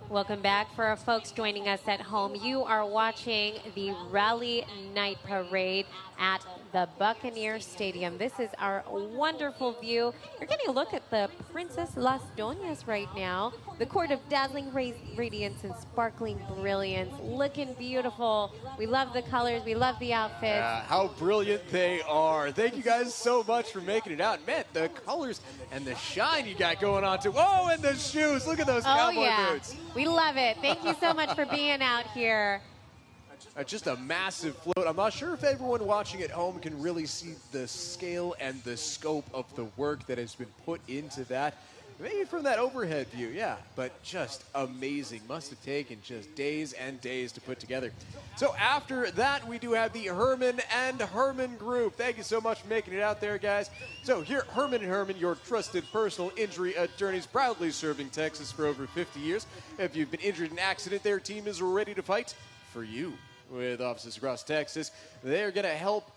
B: Welcome back. For our folks joining us at home, you are watching the Rally Night Parade at the Buccaneer Stadium. This is our wonderful view. You're getting a look at the Princess Las Doñas right now. The court of dazzling radiance and sparkling brilliance. Looking beautiful. We love the colors. We love the outfits.
A: How brilliant they are. Thank you guys so much for making it out. Man, the colors and the shine you got going on too. Oh, and the shoes. Look at those cowboy boots.
B: We love it. Thank you so much for being out here.
A: Just a massive float. I'm not sure if everyone watching at home can really see the scale and the scope of the work that has been put into that. Maybe from that overhead view, yeah. But just amazing. Must have taken just days and days to put together. So after that, we do have the Herman and Herman group. Thank you so much for making it out there, guys. So here, Herman and Herman, your trusted personal injury attorneys, proudly serving Texas for over 50 years. If you've been injured in an accident, their team is ready to fight for you. With offices across Texas, they're going to help,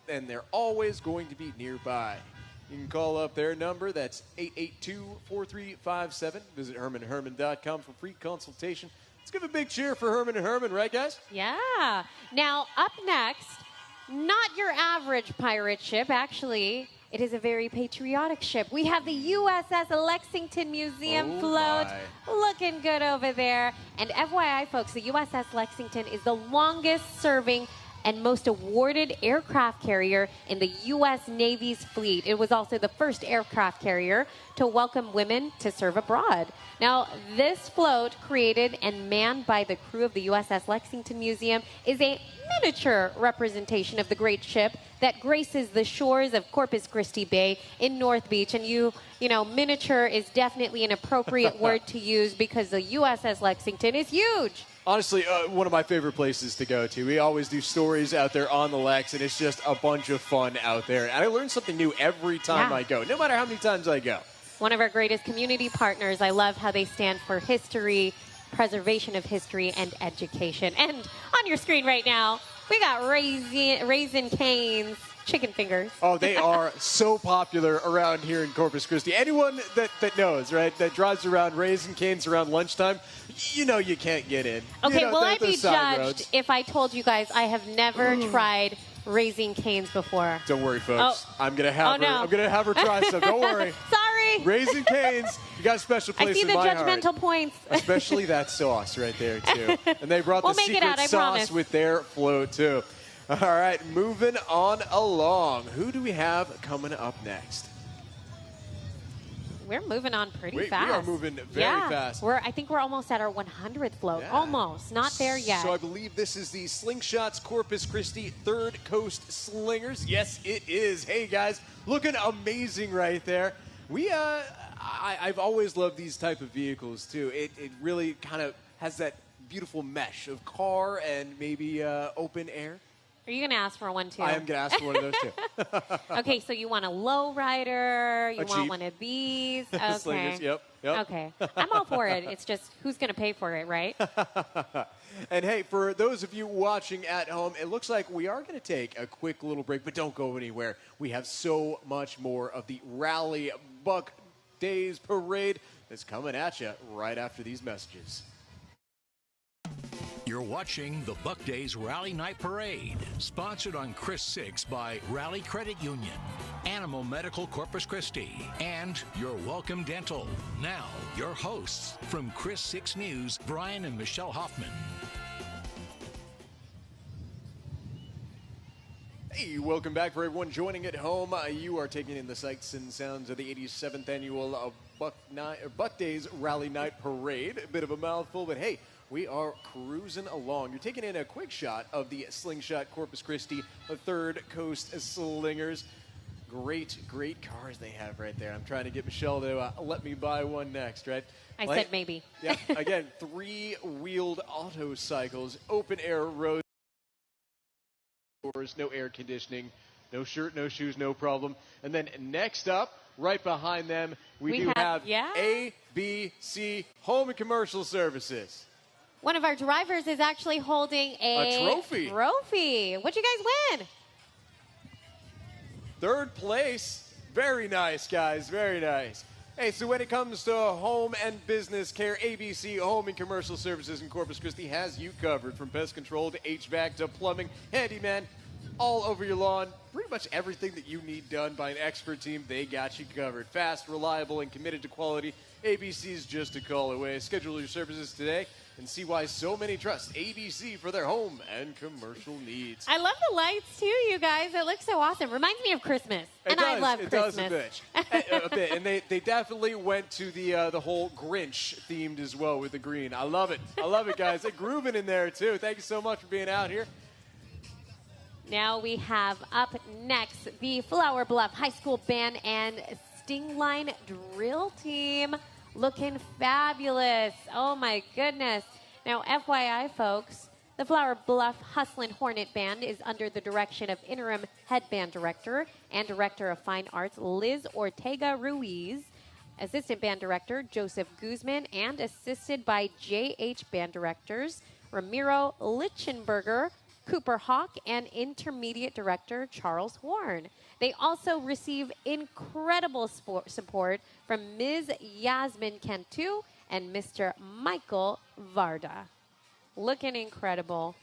A: and they're always going to be nearby. You can call up their number. That's 882-4357. Visit HermanHerman.com for free consultation. Let's give a big cheer for Herman and Herman, right, guys?
B: Yeah. Now, up next, not your average pirate ship. Actually, it is a very patriotic ship. We have the USS Lexington Museum float. Looking good over there. And FYI, folks, the USS Lexington is the longest serving and most awarded aircraft carrier in the U.S. Navy's fleet. It was also the first aircraft carrier to welcome women to serve abroad. Now, this float, created and manned by the crew of the USS Lexington Museum, is a miniature representation of the great ship that graces the shores of Corpus Christi Bay in North Beach. And you know, miniature is definitely an appropriate word to use because the USS Lexington is huge.
A: Honestly, one of my favorite places to go to. We always do stories out there on the Lex, and it's just a bunch of fun out there. And I learn something new every time I go, no matter how many times I go.
B: One of our greatest community partners. I love how they stand for history, preservation of history, and education. And on your screen right now, we got Raisin Cane's chicken fingers.
A: Oh, they are so popular around here in Corpus Christi. Anyone that knows, right, that drives around Raisin Cane's around lunchtime, you know you can't get in.
B: Okay,
A: you know,
B: will I be judged
A: roads.
B: if I told you guys I have never tried Raising Cane's before?
A: Don't worry, folks.
B: Oh.
A: I'm gonna have her.
B: No.
A: I'm gonna have her try some. Don't worry.
B: Sorry.
A: Raising Cane's, you got a special place in my heart.
B: I see the judgmental points.
A: Especially that sauce right there too. And they brought
B: We'll
A: the
B: make it
A: secret
B: out, I
A: sauce
B: promise.
A: with their float too. All right, moving on along. Who do we have coming up next?
B: We're moving on pretty fast.
A: We are moving very fast.
B: I think we're almost at our 100th float. Yeah. Almost. Not there yet.
A: So I believe this is the Slingshots Corpus Christi Third Coast Slingers. Yes, it is. Hey, guys, looking amazing right there. I've always loved these type of vehicles, too. It really kind of has that beautiful mesh of car and maybe open air.
B: Are you going to ask for one, too?
A: I am going to ask for one of those, too.
B: Okay, so you want a low rider. You want
A: Jeep.
B: one of these. Okay.
A: Slingers, yep.
B: Okay. I'm all for it. It's just who's going to pay for it, right?
A: And, hey, for those of you watching at home, it looks like we are going to take a quick little break, but don't go anywhere. We have so much more of the Rally Buck Days Parade that's coming at you right after these messages.
C: You're watching the Buck Days Rally Night Parade, sponsored on Chris 6 by Rally Credit Union, Animal Medical Corpus Christi, and Your Welcome Dental. Now, your hosts from Chris 6 News, Brian and Michelle Hoffman.
A: Hey, welcome back for everyone joining at home. You are taking in the sights and sounds of the 87th annual Buck Days Rally Night Parade. A bit of a mouthful, but hey, we are cruising along. You're taking in a quick shot of the Slingshot Corpus Christi Third Coast Slingers. Great, great cars they have right there. I'm trying to get Michelle to let me buy one next, right?
B: I said maybe.
A: Yeah, again, three-wheeled auto cycles, open-air roads, no air conditioning, no shirt, no shoes, no problem. And then next up, right behind them, we have ABC Home and Commercial Services.
B: One of our drivers is actually holding a
A: trophy.
B: What'd you guys win?
A: Third place. Very nice, guys. Very nice. Hey, so when it comes to home and business care, ABC Home and Commercial Services in Corpus Christi has you covered. From pest control to HVAC to plumbing, handyman, all over your lawn. Pretty much everything that you need done by an expert team, they got you covered. Fast, reliable, and committed to quality. ABC's just a call away. Schedule your services today and see why so many trust ABC for their home and commercial needs.
B: I love the lights, too, you guys. It looks so awesome. Reminds me of Christmas. I love Christmas.
A: It does a bit. And they definitely went to the whole Grinch themed as well with the green. I love it. I love it, guys. They're grooving in there, too. Thank you so much for being out here.
B: Now we have up next the Flower Bluff High School Band and Sting Line Drill Team. Looking fabulous. Oh, my goodness. Now, FYI, folks, the Flower Bluff Hustlin' Hornet Band is under the direction of interim head band director and director of fine arts Liz Ortega Ruiz, assistant band director Joseph Guzman, and assisted by JH band directors Ramiro Lichtenberger, Cooper Hawk, and intermediate director Charles Horn. They also receive incredible support from Ms. Yasmin Cantu and Mr. Michael Varda. Looking incredible.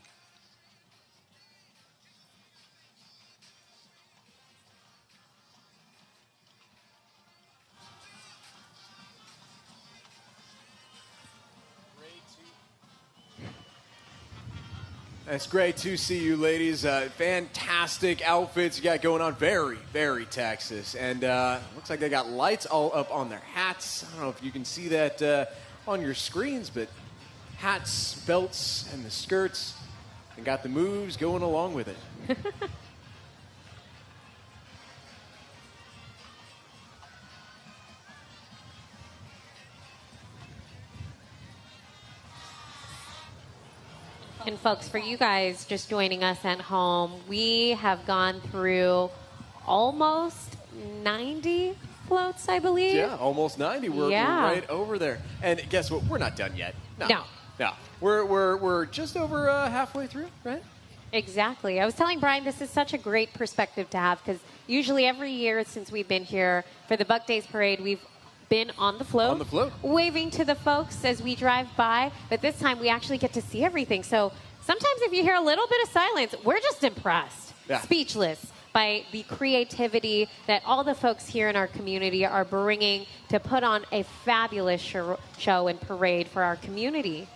A: It's great to see you, ladies. Fantastic outfits you got going on. Very, very Texas. And looks like they got lights all up on their hats. I don't know if you can see that on your screens, but hats, belts, and the skirts, and got the moves going along with it.
B: And folks, for you guys just joining us at home, we have gone through almost 90 floats, I believe.
A: Yeah, almost 90. We're right over there. And guess what? We're not done yet. No. We're just over halfway through, right?
B: Exactly. I was telling Brian this is such a great perspective to have because usually every year since we've been here for the Buck Days Parade, we've been on the float, waving to the folks as we drive by. But this time we actually get to see everything. So sometimes if you hear a little bit of silence, we're just impressed, speechless by the creativity that all the folks here in our community are bringing to put on a fabulous show and parade for our community.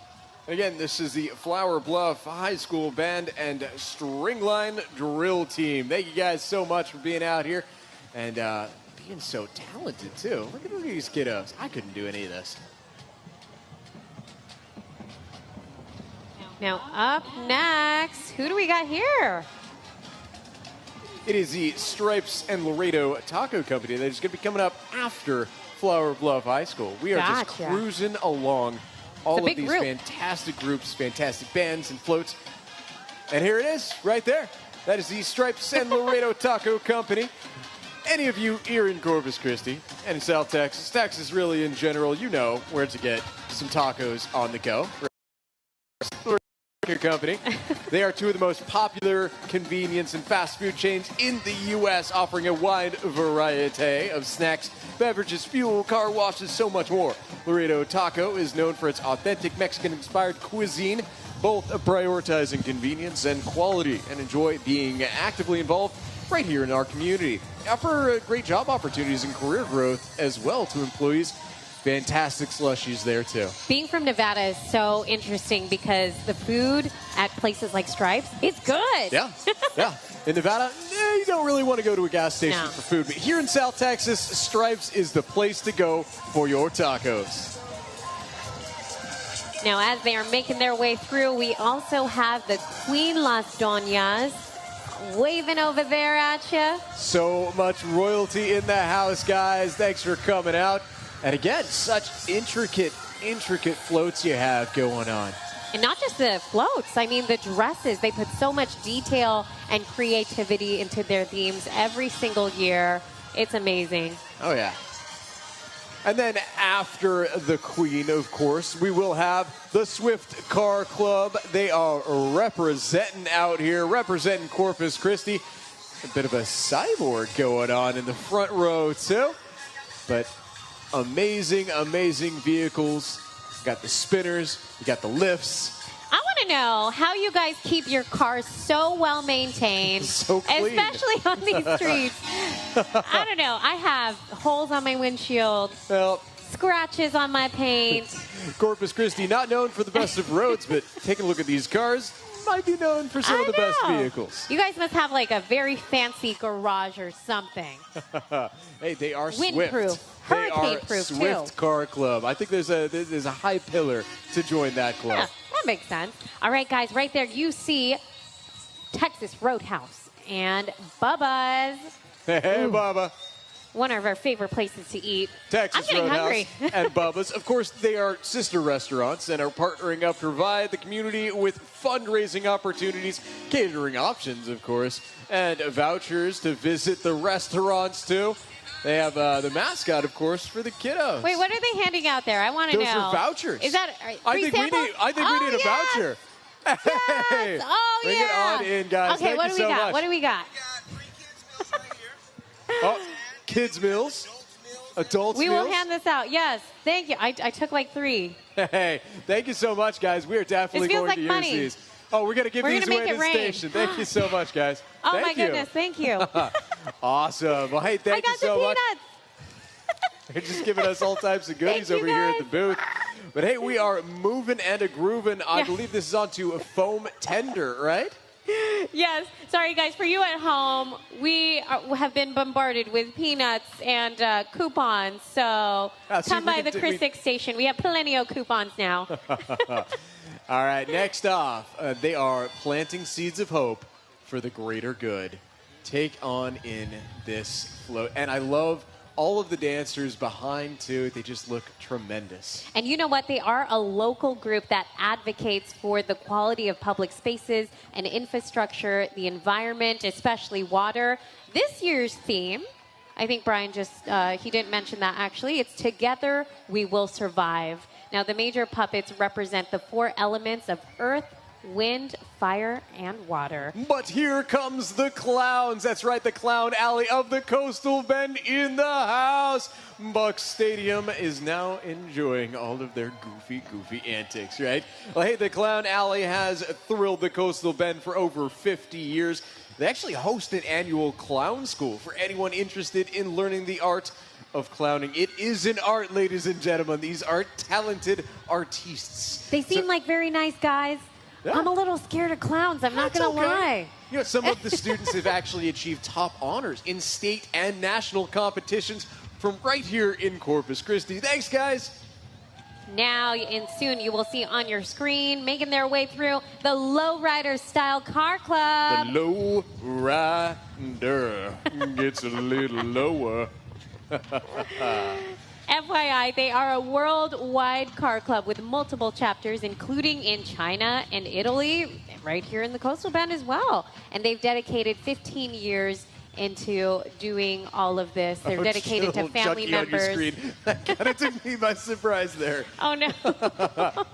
A: Again, this is the Flower Bluff High School Band and Stringline Drill Team. Thank you guys so much for being out here and being so talented, too. Look at these kiddos. I couldn't do any of this.
B: Now, up next, who do we got here?
A: It is the Stripes and Laredo Taco Company that is going to be coming up after Flower Bluff High School. We are just cruising along all of these fantastic groups, fantastic bands and floats. And here it is, right there. That is the Stripes and Laredo Taco Company. Any of you here in Corpus Christi and in South Texas, Texas really in general, you know where to get some tacos on the go. Company. They are two of the most popular convenience and fast food chains in the U.S., offering a wide variety of snacks, beverages, fuel, car washes, so much more. Laredo Taco is known for its authentic Mexican-inspired cuisine, both prioritizing convenience and quality, and enjoy being actively involved right here in our community. Offer great job opportunities and career growth as well to employees. Fantastic slushies there, too.
B: Being from Nevada is so interesting because the food at places like Stripes, it's good.
A: Yeah. In Nevada, you don't really want to go to a gas station for food. But here in South Texas, Stripes is the place to go for your tacos.
B: Now, as they are making their way through, we also have the Queen Las Doñas waving over there at you.
A: So much royalty in the house, guys. Thanks for coming out. And again, such intricate floats you have going on.
B: And not just the floats. I mean, the dresses. They put so much detail and creativity into their themes every single year. It's amazing.
A: Oh, yeah. And then after the Queen, of course, we will have the Swift Car Club. They are representing out here, representing Corpus Christi. A bit of a cyborg going on in the front row, too. But amazing vehicles. You got the spinners, you got the lifts.
B: I want to know how you guys keep your cars so well maintained,
A: so clean.
B: Especially on these streets. I don't know. I have holes on my windshield, scratches on my paint.
A: Corpus Christi, not known for the best of roads, but taking a look at these cars, might be known for some of the best vehicles.
B: You guys must have like a very fancy garage or something.
A: Hey, they are
B: windproof,
A: Swift.
B: hurricane-proof too.
A: Swift Car Club. I think there's a high pillar to join that club.
B: Yeah, that makes sense. All right, guys, right there you see Texas Roadhouse and Bubba's.
A: Hey, Bubba.
B: one of our favorite places to eat.
A: Texas
B: I'm getting
A: Roadhouse
B: hungry.
A: and Bubba's. Of course, they are sister restaurants and are partnering up to provide the community with fundraising opportunities, catering options, of course, and vouchers to visit the restaurants, too. They have the mascot, of course, for the kiddos.
B: Wait, what are they handing out there? I want to know.
A: Those are vouchers.
B: Is that
A: I
B: free
A: think
B: sample?
A: we need a voucher. Hey,
B: Yes. Oh,
A: bring it on in, guys.
B: Okay,
A: Thank
B: what
A: you
B: do we
A: so
B: got?
A: much.
B: What do we got?
A: Oh, kids meals, adults
B: We
A: meals.
B: will hand this out. Yes. Thank you. I took like 3.
A: Hey, thank you so much, guys. We are definitely
B: This feels
A: going
B: like
A: to use
B: money.
A: these. Oh, we're going to give
B: We're
A: these
B: gonna
A: away
B: make
A: at
B: it
A: the
B: rain.
A: station. Thank you so much, guys.
B: Oh,
A: Thank
B: my
A: you.
B: goodness. Thank you.
A: Awesome. Well, hey,
B: I
A: thank you
B: got the
A: so much.
B: peanuts.
A: They're just giving us all types of goodies
B: Thank you,
A: over here at
B: guys.
A: the booth. But hey, we are moving and a grooving. I
B: Yeah.
A: believe this is onto a foam tender, right?
B: Yes. Sorry, guys. For you at home, we have been bombarded with peanuts and coupons. So
A: see,
B: come
A: we
B: by
A: can
B: the
A: do-
B: Chris 6 station. We have plenty of coupons now.
A: All right, next off, they are planting seeds of hope for the greater good. Take on in this float. And I love all of the dancers behind, too. They just look tremendous.
B: And you know what? They are a local group that advocates for the quality of public spaces and infrastructure, the environment, especially water. This year's theme, I think Brian he didn't mention that actually, it's Together We Will Survive. Now, the major puppets represent the 4 elements of earth, wind, fire, and water.
A: But here comes the clowns. That's right, the clown alley of the Coastal Bend in the house. Buck Stadium is now enjoying all of their goofy antics, right? Well, hey, the clown alley has thrilled the Coastal Bend for over 50 years. They actually host an annual clown school for anyone interested in learning the art of clowning. It is an art, ladies and gentlemen. These are talented artists.
B: They seem like very nice guys.
A: Yeah.
B: I'm a little scared of clowns. I'm not
A: That's
B: going to
A: okay.
B: lie.
A: You know, some of the students have actually achieved top honors in state and national competitions from right here in Corpus Christi. Thanks, guys.
B: Now and soon you will see on your screen making their way through the Lowrider Style Car Club.
A: The low rider gets a little lower.
B: FYI, they are a worldwide car club with multiple chapters, including in China and Italy, and right here in the Coastal Bend as well. And they've dedicated 15 years into doing all of this. They're dedicated to family members.
A: On your screen. That kind of took me by surprise there.
B: Oh, no.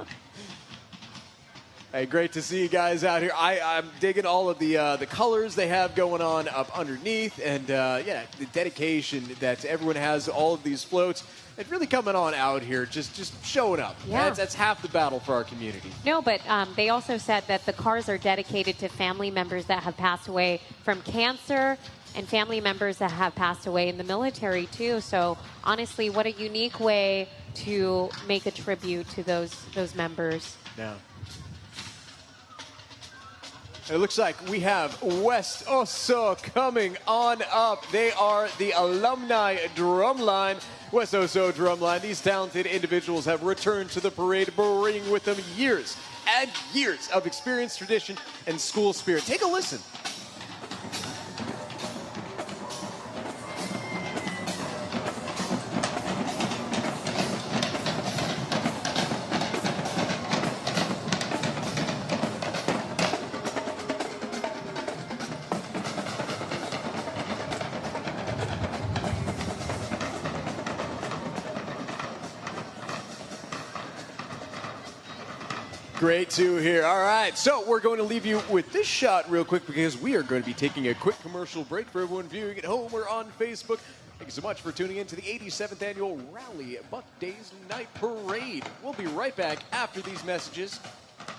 A: Hey, great to see you guys out here. I'm digging all of the colors they have going on up underneath, and yeah, the dedication that everyone has to all of these floats. It's really coming on out here, just showing up.
B: Yeah.
A: That's half the battle for our community.
B: No, but they also said that the cars are dedicated to family members that have passed away from cancer and family members that have passed away in the military, too. So, honestly, what a unique way to make a tribute to those members.
A: Yeah. It looks like we have West Oso coming on up. They are the Alumni Drumline. West Oso Drumline. These talented individuals have returned to the parade, bringing with them years and years of experience, tradition, and school spirit. Take a listen. Great to hear. All right, so we're going to leave you with this shot real quick because we are going to be taking a quick commercial break for everyone viewing at home or on Facebook. Thank you so much for tuning in to the 87th Annual Rally Buck Days Night Parade. We'll be right back after these messages.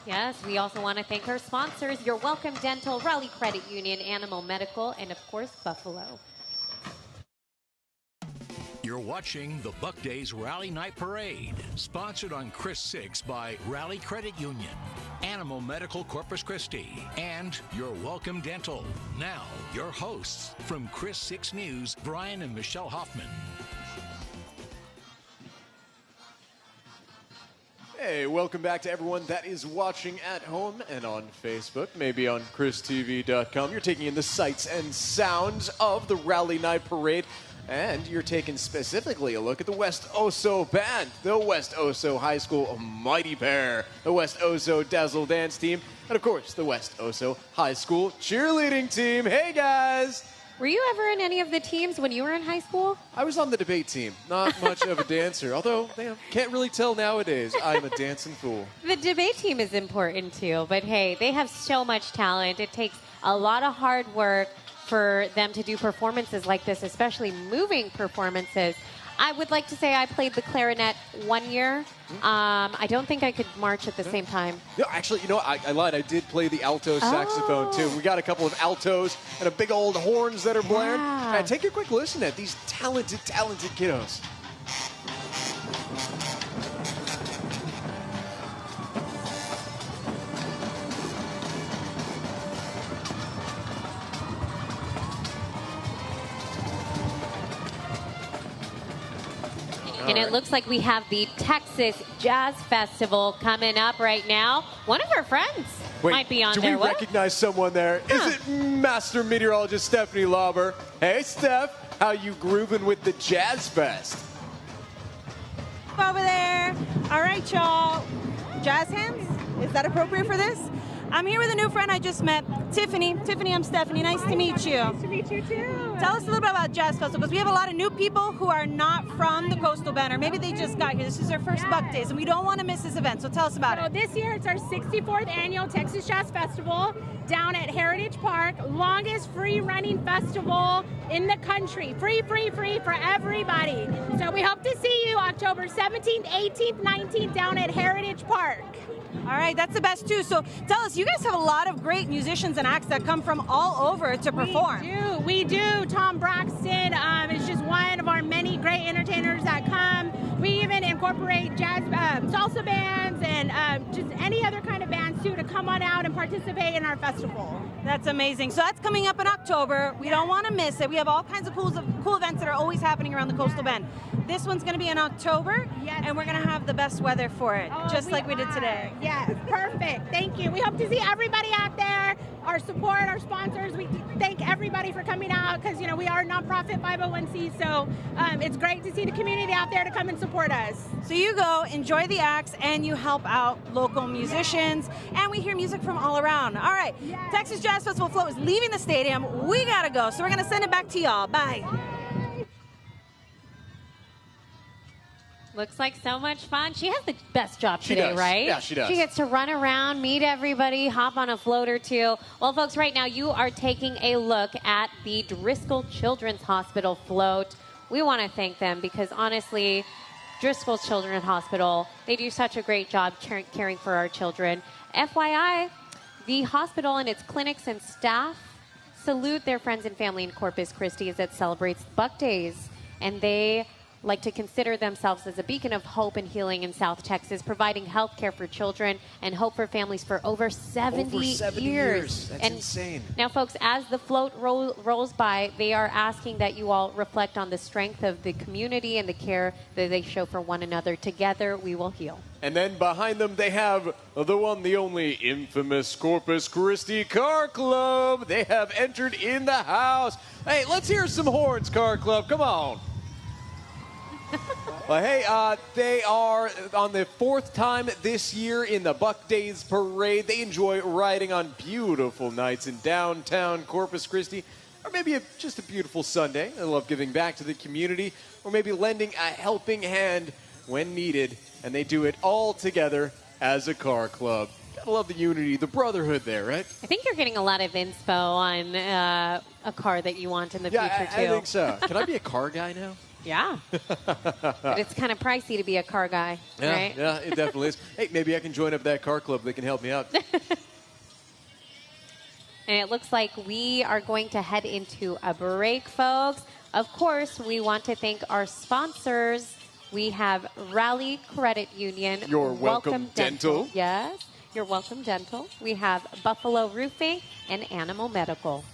B: Yes, we also want to thank our sponsors, Your Welcome Dental, Raleigh Credit Union, Animal Medical, and, of course, Buffalo.
C: You're watching the Buck Days Rally Night Parade, sponsored on Chris 6 by Raleigh Credit Union, Animal Medical Corpus Christi, and Your Welcome Dental. Now, your hosts from Chris 6 News, Brian and Michelle Hoffman.
A: Hey, welcome back to everyone that is watching at home and on Facebook, maybe on ChrisTV.com. You're taking in the sights and sounds of the Rally Night Parade. And you're taking specifically a look at the West Oso Band, the West Oso High School Mighty Pair, the West Oso Dazzle Dance Team, and of course, the West Oso High School Cheerleading Team. Hey, guys!
B: Were you ever in any of the teams when you were in high school?
A: I was on the debate team. Not much of a dancer, although can't really tell nowadays. I'm a dancing fool.
B: The debate team is important too, but hey, they have so much talent. It takes a lot of hard work for them to do performances like this, especially moving performances. I would like to say I played the clarinet 1 year. I don't think I could march at the same time.
A: No, actually, I lied. I did play the alto saxophone, too. We got a couple of altos and a big old horns that are blaring.
B: Yeah.
A: And take a quick listen at these talented kiddos.
B: And it looks like we have the Texas Jazz Festival coming up right now. One of our friends might be on there.
A: Do we recognize someone there? Is it Master Meteorologist Stephanie Lauber? Hey, Steph, how you grooving with the Jazz Fest?
D: Over there. All right, y'all. Jazz hands? Is that appropriate for this? I'm here with a new friend I just met, Tiffany. Tiffany, I'm Stephanie. Nice to meet you.
F: Nice to meet you too.
D: Tell us a little bit about Jazz Festival, because we have a lot of new people who are not from the Coastal Bend, or maybe they just got here. This is their first Buck Days, and we don't want to miss this event. So tell us about it.
F: This year it's our 64th annual Texas Jazz Festival down at Heritage Park. Longest free-running festival in the country. Free for everybody. So we hope to see you October 17th, 18th, 19th down at Heritage Park.
D: All right, that's the best too. So tell us, you guys have a lot of great musicians and acts that come from all over to perform.
F: We do. Tom Braxton is just one of our many great entertainers that come. We even incorporate jazz, salsa bands, and just any other kind of bands too to come on out and participate in our festival.
D: That's amazing. So that's coming up in October. We don't want to miss it. We have all kinds of cool events that are always happening around the Coastal Bend. This one's going to be in October, and we're going to have the best weather for it, just like we did today.
F: Yes, perfect. Thank you. We hope to see everybody out there, our support, our sponsors. We thank everybody for coming out because, we are a nonprofit 501c, so it's great to see the community out there to come and support us.
D: So you go, enjoy the acts, and you help out local musicians, and we hear music from all around. All right, Texas Jazz Festival float is leaving the stadium. We got to go, so we're going to send it back to y'all. Bye.
B: Looks like so much fun. She has the best job today, right?
A: Yeah, she does.
B: She gets to run around, meet everybody, hop on a float or two. Well, folks, right now you are taking a look at the Driscoll Children's Hospital float. We want to thank them because, honestly, Driscoll Children's Hospital, they do such a great job caring for our children. FYI, the hospital and its clinics and staff salute their friends and family in Corpus Christi as it celebrates Buck Days, and they like to consider themselves as a beacon of hope and healing in South Texas, providing health care for children and hope for families for over 70 years.
A: That's insane.
B: Now, folks, as the float rolls by, they are asking that you all reflect on the strength of the community and the care that they show for one another. Together, we will heal.
A: And then behind them, they have the one, the only infamous Corpus Christi Car Club. They have entered in the house. Hey, let's hear some horns, Car Club. Come on. Well, hey, they are on the 4th time this year in the Buck Days Parade. They enjoy riding on beautiful nights in downtown Corpus Christi, or maybe just a beautiful Sunday. They love giving back to the community, or maybe lending a helping hand when needed, and they do it all together as a car club. Gotta love the unity, the brotherhood there, right?
B: I think you're getting a lot of inspo on a car that you want in the future, too.
A: I think so. Can I be a car guy now?
B: Yeah. But it's kind of pricey to be a car guy, right?
A: Yeah, it definitely is. Hey, maybe I can join up that car club. They can help me out.
B: And it looks like we are going to head into a break, folks. Of course, we want to thank our sponsors. We have Rally Credit Union.
A: Your Welcome Dental.
B: Yes, Your Welcome Dental. We have Buffalo Roofing and Animal Medical.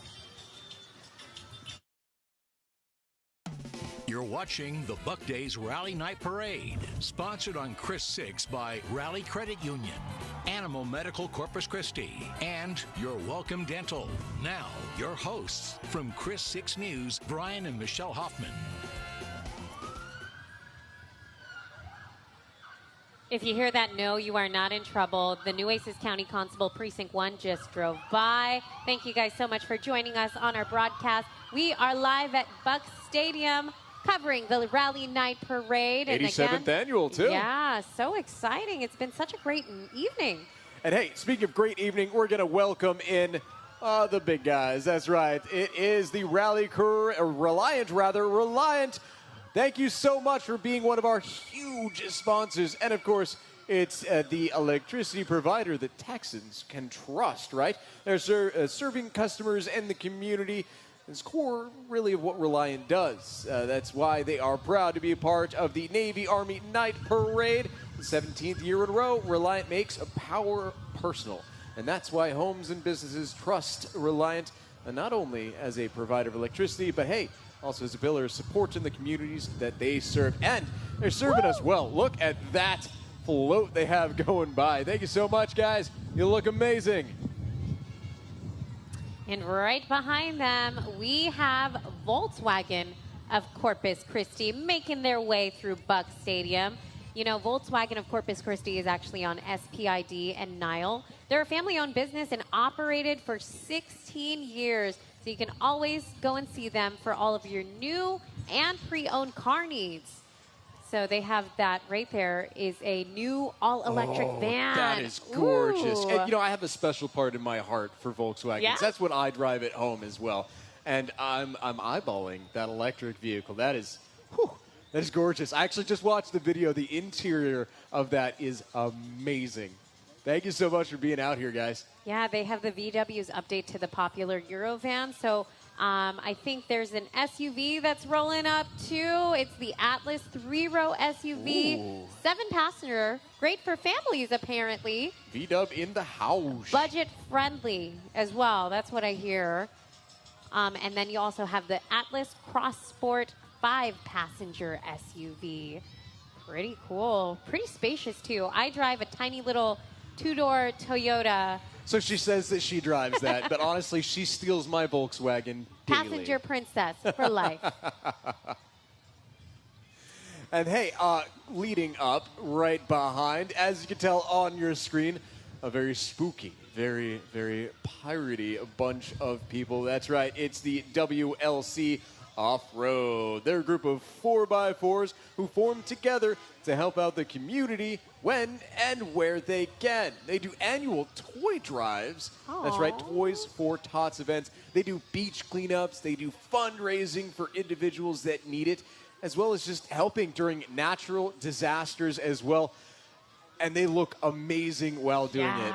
C: You're watching the Buck Days Rally Night Parade, sponsored on Chris 6 by Rally Credit Union, Animal Medical Corpus Christi, and Your Welcome Dental. Now, your hosts from Chris 6 News, Brian and Michelle Hoffman.
B: If you hear that, no, you are not in trouble. The Nueces County Constable Precinct 1 just drove by. Thank you guys so much for joining us on our broadcast. We are live at Buck Stadium covering the Rally Night Parade.
A: 87th annual, too.
B: Yeah, so exciting. It's been such a great evening.
A: And hey, speaking of great evening, we're going to welcome in the big guys. That's right. It is the Rally Crew, Reliant. Thank you so much for being one of our huge sponsors. And, of course, it's the electricity provider that Texans can trust, right? They're serving customers and the community. It's core, really, of what Reliant does. That's why they are proud to be a part of the Navy-Army Night Parade. The 17th year in a row, Reliant makes power personal. And that's why homes and businesses trust Reliant, not only as a provider of electricity, but, hey, also as a pillar of support in the communities that they serve. And they're serving us well. Look at that float they have going by. Thank you so much, guys. You look amazing.
B: And right behind them, we have Volkswagen of Corpus Christi making their way through Buck Stadium. You know, Volkswagen of Corpus Christi is actually on SPID and Nile. They're a family-owned business and operated for 16 years. So you can always go and see them for all of your new and pre-owned car needs. So they have that right there is a new all-electric van.
A: That is gorgeous.
B: Ooh.
A: And, you know, I have a special part in my heart for Volkswagens.
B: Yeah?
A: That's what I drive at home as well. And I'm eyeballing that electric vehicle. That is gorgeous. I actually just watched the video. The interior of that is amazing. Thank you so much for being out here, guys.
B: Yeah, they have the VW's update to the popular Eurovan. So I think there's an SUV that's rolling up, too. It's the Atlas 3-row SUV. Ooh. 7-passenger. Great for families, apparently.
A: VW in the house.
B: Budget-friendly as well. That's what I hear. And then you also have the Atlas Cross Sport 5-passenger SUV. Pretty cool. Pretty spacious, too. I drive a tiny little 2-door Toyota.
A: So she says that she drives that, but honestly, she steals my Volkswagen daily.
B: Passenger princess for life.
A: And hey, leading up right behind, as you can tell on your screen, a very spooky, very, very piratey bunch of people. That's right, it's the WLC Off-Road. They're a group of 4x4s who form together to help out the community when and where they can. They do annual toy drives. Aww. That's right, Toys for Tots events. They do beach cleanups. They do fundraising for individuals that need it, as well as just helping during natural disasters as well. And they look amazing while doing it.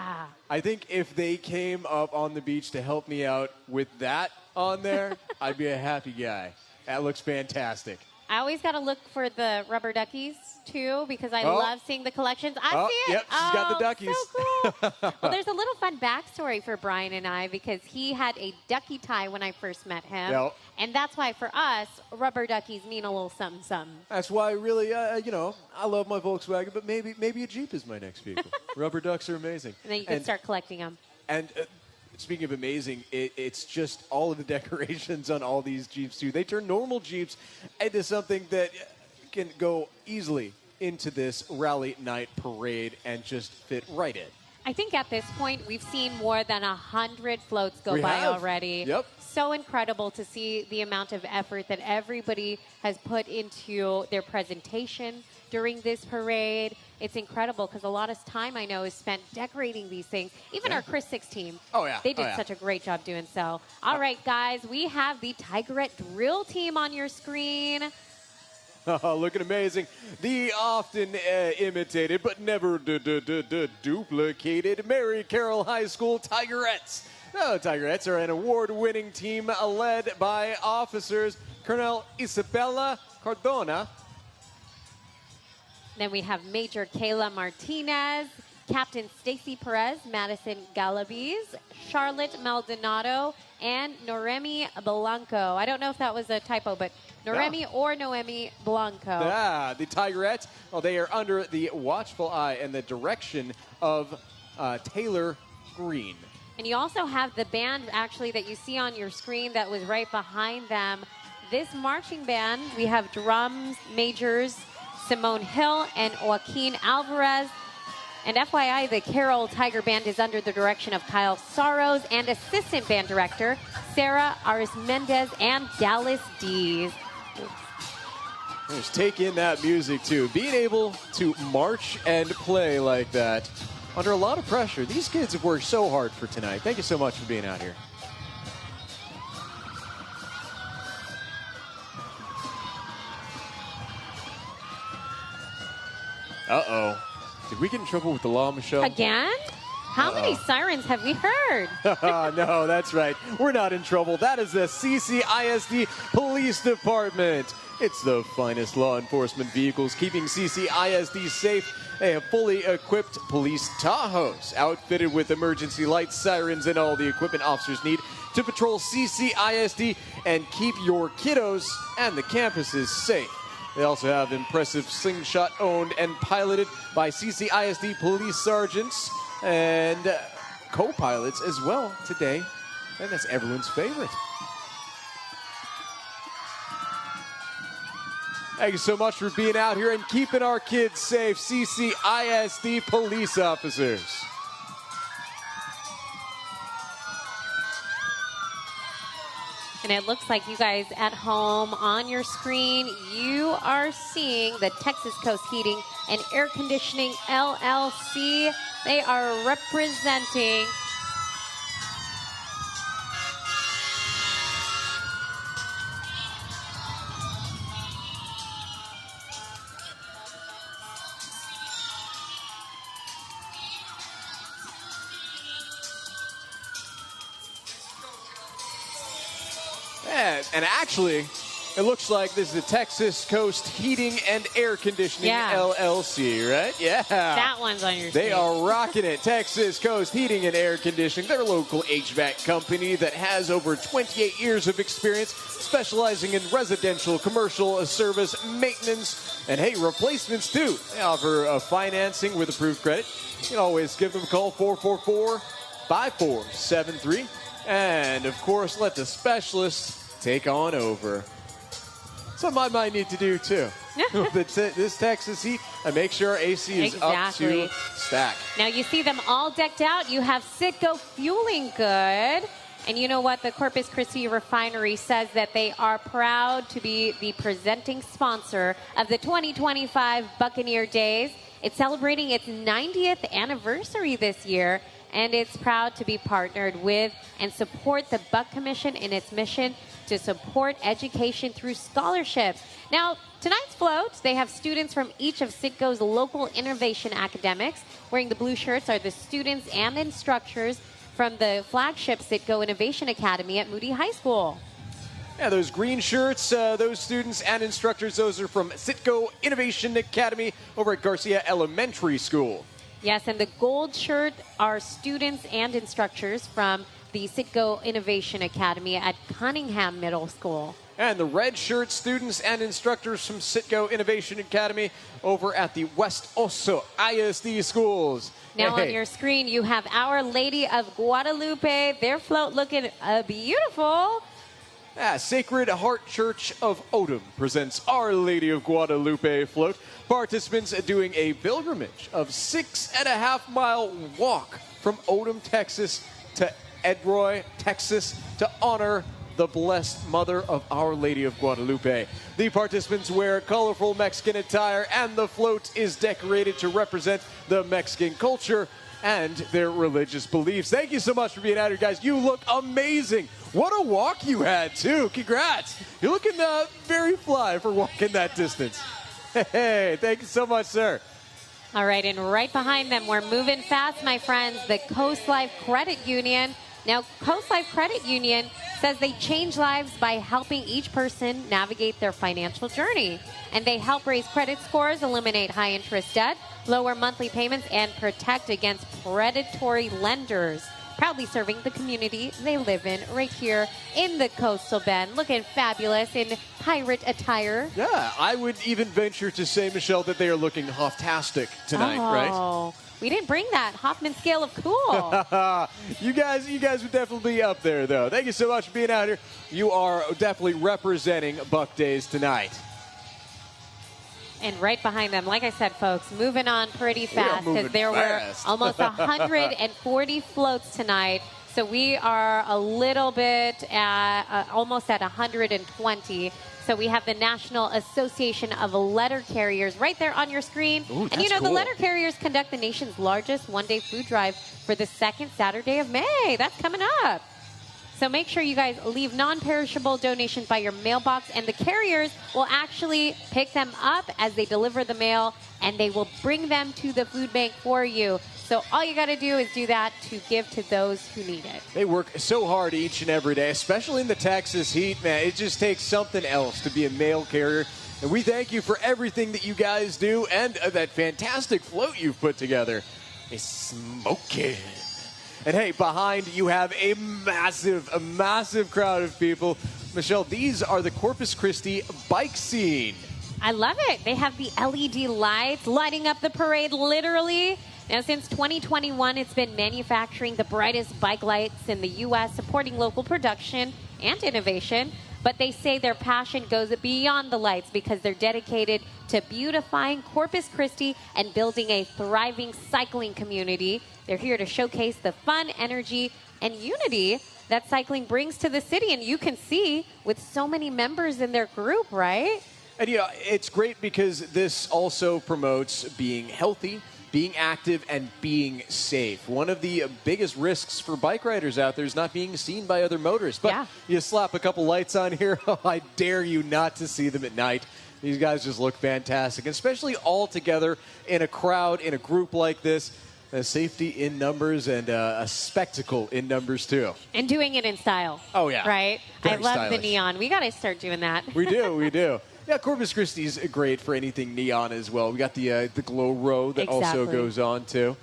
A: I think if they came up on the beach to help me out with that on there, I'd be a happy guy. That looks fantastic.
B: I always got to look for the rubber duckies, too, because I love seeing the collections. I see it.
A: Yep, she's got the duckies.
B: So cool. Well, there's a little fun backstory for Brian and I, because he had a ducky tie when I first met him.
A: Yep.
B: And that's why, for us, rubber duckies mean a little something, something.
A: That's why, really, you know, I love my Volkswagen, but maybe a Jeep is my next vehicle. Rubber ducks are amazing.
B: And then you can start collecting them.
A: And speaking of amazing, it's just all of the decorations on all these Jeeps, too. They turn normal Jeeps into something that can go easily into this Rally Night Parade and just fit right in.
B: I think at this point, we've seen more than 100 floats go by already.
A: Yep.
B: So incredible to see the amount of effort that everybody has put into their presentation during this parade. It's incredible because a lot of time, I know, is spent decorating these things. Even our Chris 6 team.
A: Oh, yeah.
B: They did such a great job doing so. All right, guys, we have the Tigerette Drill Team on your screen.
A: Looking amazing. The often imitated but never duplicated Mary Carroll High School Tigerettes. The Tigerettes are an award-winning team led by officers Colonel Isabella Cardona.
B: Then we have Major Kayla Martinez, Captain Stacy Perez, Madison Galabiz, Charlotte Maldonado, and Noremi Blanco. I don't know if that was a typo, but Noremi or Noemi Blanco.
A: Yeah, the Tigerettes, well, they are under the watchful eye and the direction of Taylor Green.
B: And you also have the band, actually, that you see on your screen that was right behind them. This marching band, we have drums, majors, Simone Hill, and Joaquin Alvarez. And FYI, the Carroll Tiger Band is under the direction of Kyle Sorrows and assistant band director Sarah Arismendez and Dallas Dees.
A: Just take in that music, too. Being able to march and play like that under a lot of pressure. These kids have worked so hard for tonight. Thank you so much for being out here. Uh-oh. Did we get in trouble with the law, Michelle?
B: Again? How many sirens have we heard?
A: No, that's right. We're not in trouble. That is the CCISD Police Department. It's the finest law enforcement vehicles keeping CCISD safe. They have fully equipped police Tahoes, outfitted with emergency lights, sirens, and all the equipment officers need to patrol CCISD and keep your kiddos and the campuses safe. They also have impressive slingshot owned and piloted by CCISD police sergeants and co-pilots as well today. And that's everyone's favorite. Thank you so much for being out here and keeping our kids safe, CCISD police officers.
B: And it looks like you guys at home on your screen, you are seeing the Texas Coast Heating and Air Conditioning LLC. They are representing
A: and actually, it looks like this is the Texas Coast Heating and Air Conditioning LLC, right? Yeah.
B: That one's on your screen.
A: They are rocking it. Texas Coast Heating and Air Conditioning. They're a local HVAC company that has over 28 years of experience specializing in residential, commercial service, maintenance, and, hey, replacements, too. They offer financing with approved credit. You can always give them a call, 444-5473. And, of course, let the specialists take on over. Something I might need to do, too. This Texas heat, and make sure our AC is up to stack.
B: Now, you see them all decked out. You have Citgo Fueling Good. And you know what? The Corpus Christi Refinery says that they are proud to be the presenting sponsor of the 2025 Buccaneer Days. It's celebrating its 90th anniversary this year, and it's proud to be partnered with and support the Buck Commission in its mission to support education through scholarship. Now, tonight's float, they have students from each of Citgo's local innovation academics. Wearing the blue shirts are the students and instructors from the flagship Citgo Innovation Academy at Moody High School.
A: Yeah, those green shirts, those students and instructors, those are from Citgo Innovation Academy over at Garcia Elementary School.
B: Yes, and the gold shirt are students and instructors from the Citgo Innovation Academy at Cunningham Middle School.
A: And the red shirt students and instructors from Citgo Innovation Academy over at the West Oso ISD schools.
B: Now on your screen, you have Our Lady of Guadalupe. Their float looking beautiful.
A: Sacred Heart Church of Odom presents Our Lady of Guadalupe float. Participants doing a pilgrimage of 6.5-mile walk from Odom, Texas to Edroy, Texas to honor the Blessed Mother of Our Lady of Guadalupe. The participants wear colorful Mexican attire, and the float is decorated to represent the Mexican culture and their religious beliefs. Thank you so much for being out here, guys. You look amazing. What a walk you had, too. Congrats. You're looking very fly for walking that distance. Hey, thank you so much, sir.
B: All right, and right behind them, we're moving fast, my friends, the Coast Life Credit Union. Now, Coast Life Credit Union says they change lives by helping each person navigate their financial journey. And they help raise credit scores, eliminate high-interest debt, lower monthly payments, and protect against predatory lenders. Proudly serving the community they live in right here in the Coastal Bend. Looking fabulous in pirate attire.
A: Yeah, I would even venture to say, Michelle, that they are looking hoftastic tonight, right?
B: We didn't bring that Hoffman scale of cool.
A: You guys would definitely be up there, though. Thank you so much for being out here. You are definitely representing Buck Days tonight.
B: And right behind them, like I said, folks, moving on pretty fast because there were
A: fast.
B: almost 140 floats tonight. So we are a little bit at almost at 120. So we have the National Association of Letter Carriers right there on your screen.
A: Ooh,
B: and you know,
A: cool.
B: the letter carriers conduct the nation's largest one-day food drive for the second Saturday of May. That's coming up. So make sure you guys leave non-perishable donations by your mailbox, and the carriers will actually pick them up as they deliver the mail, and they will bring them to the food bank for you. So all you got to do is do that to give to those who need it.
A: They work so hard each and every day, especially in the Texas heat, man. It just takes something else to be a mail carrier. And we thank you for everything that you guys do and that fantastic float you've put together. It's smoking. And hey, behind you have a massive crowd of people. Michelle, these are the Corpus Christi bike scene.
B: I love it. They have the LED lights lighting up the parade literally. Now, since 2021, it's been manufacturing the brightest bike lights in the U.S., supporting local production and innovation. But they say their passion goes beyond the lights because they're dedicated to beautifying Corpus Christi and building a thriving cycling community. They're here to showcase the fun, energy, and unity that cycling brings to the city. And you can see with so many members in their group, right?
A: And, you know, it's great because this also promotes being healthy, being active, and being safe. One of the biggest risks for bike riders out there is not being seen by other motorists. But you slap a couple lights on here, I dare you not to see them at night. These guys just look fantastic, especially all together in a crowd, in a group like this. Safety in numbers and a spectacle in numbers, too.
B: And doing it in style.
A: Oh, yeah.
B: Right?
A: Very
B: I love
A: stylish.
B: the neon. We got to start doing that.
A: We do. Yeah, Corpus Christi is great for anything neon as well. We got the glow row that also goes on, too.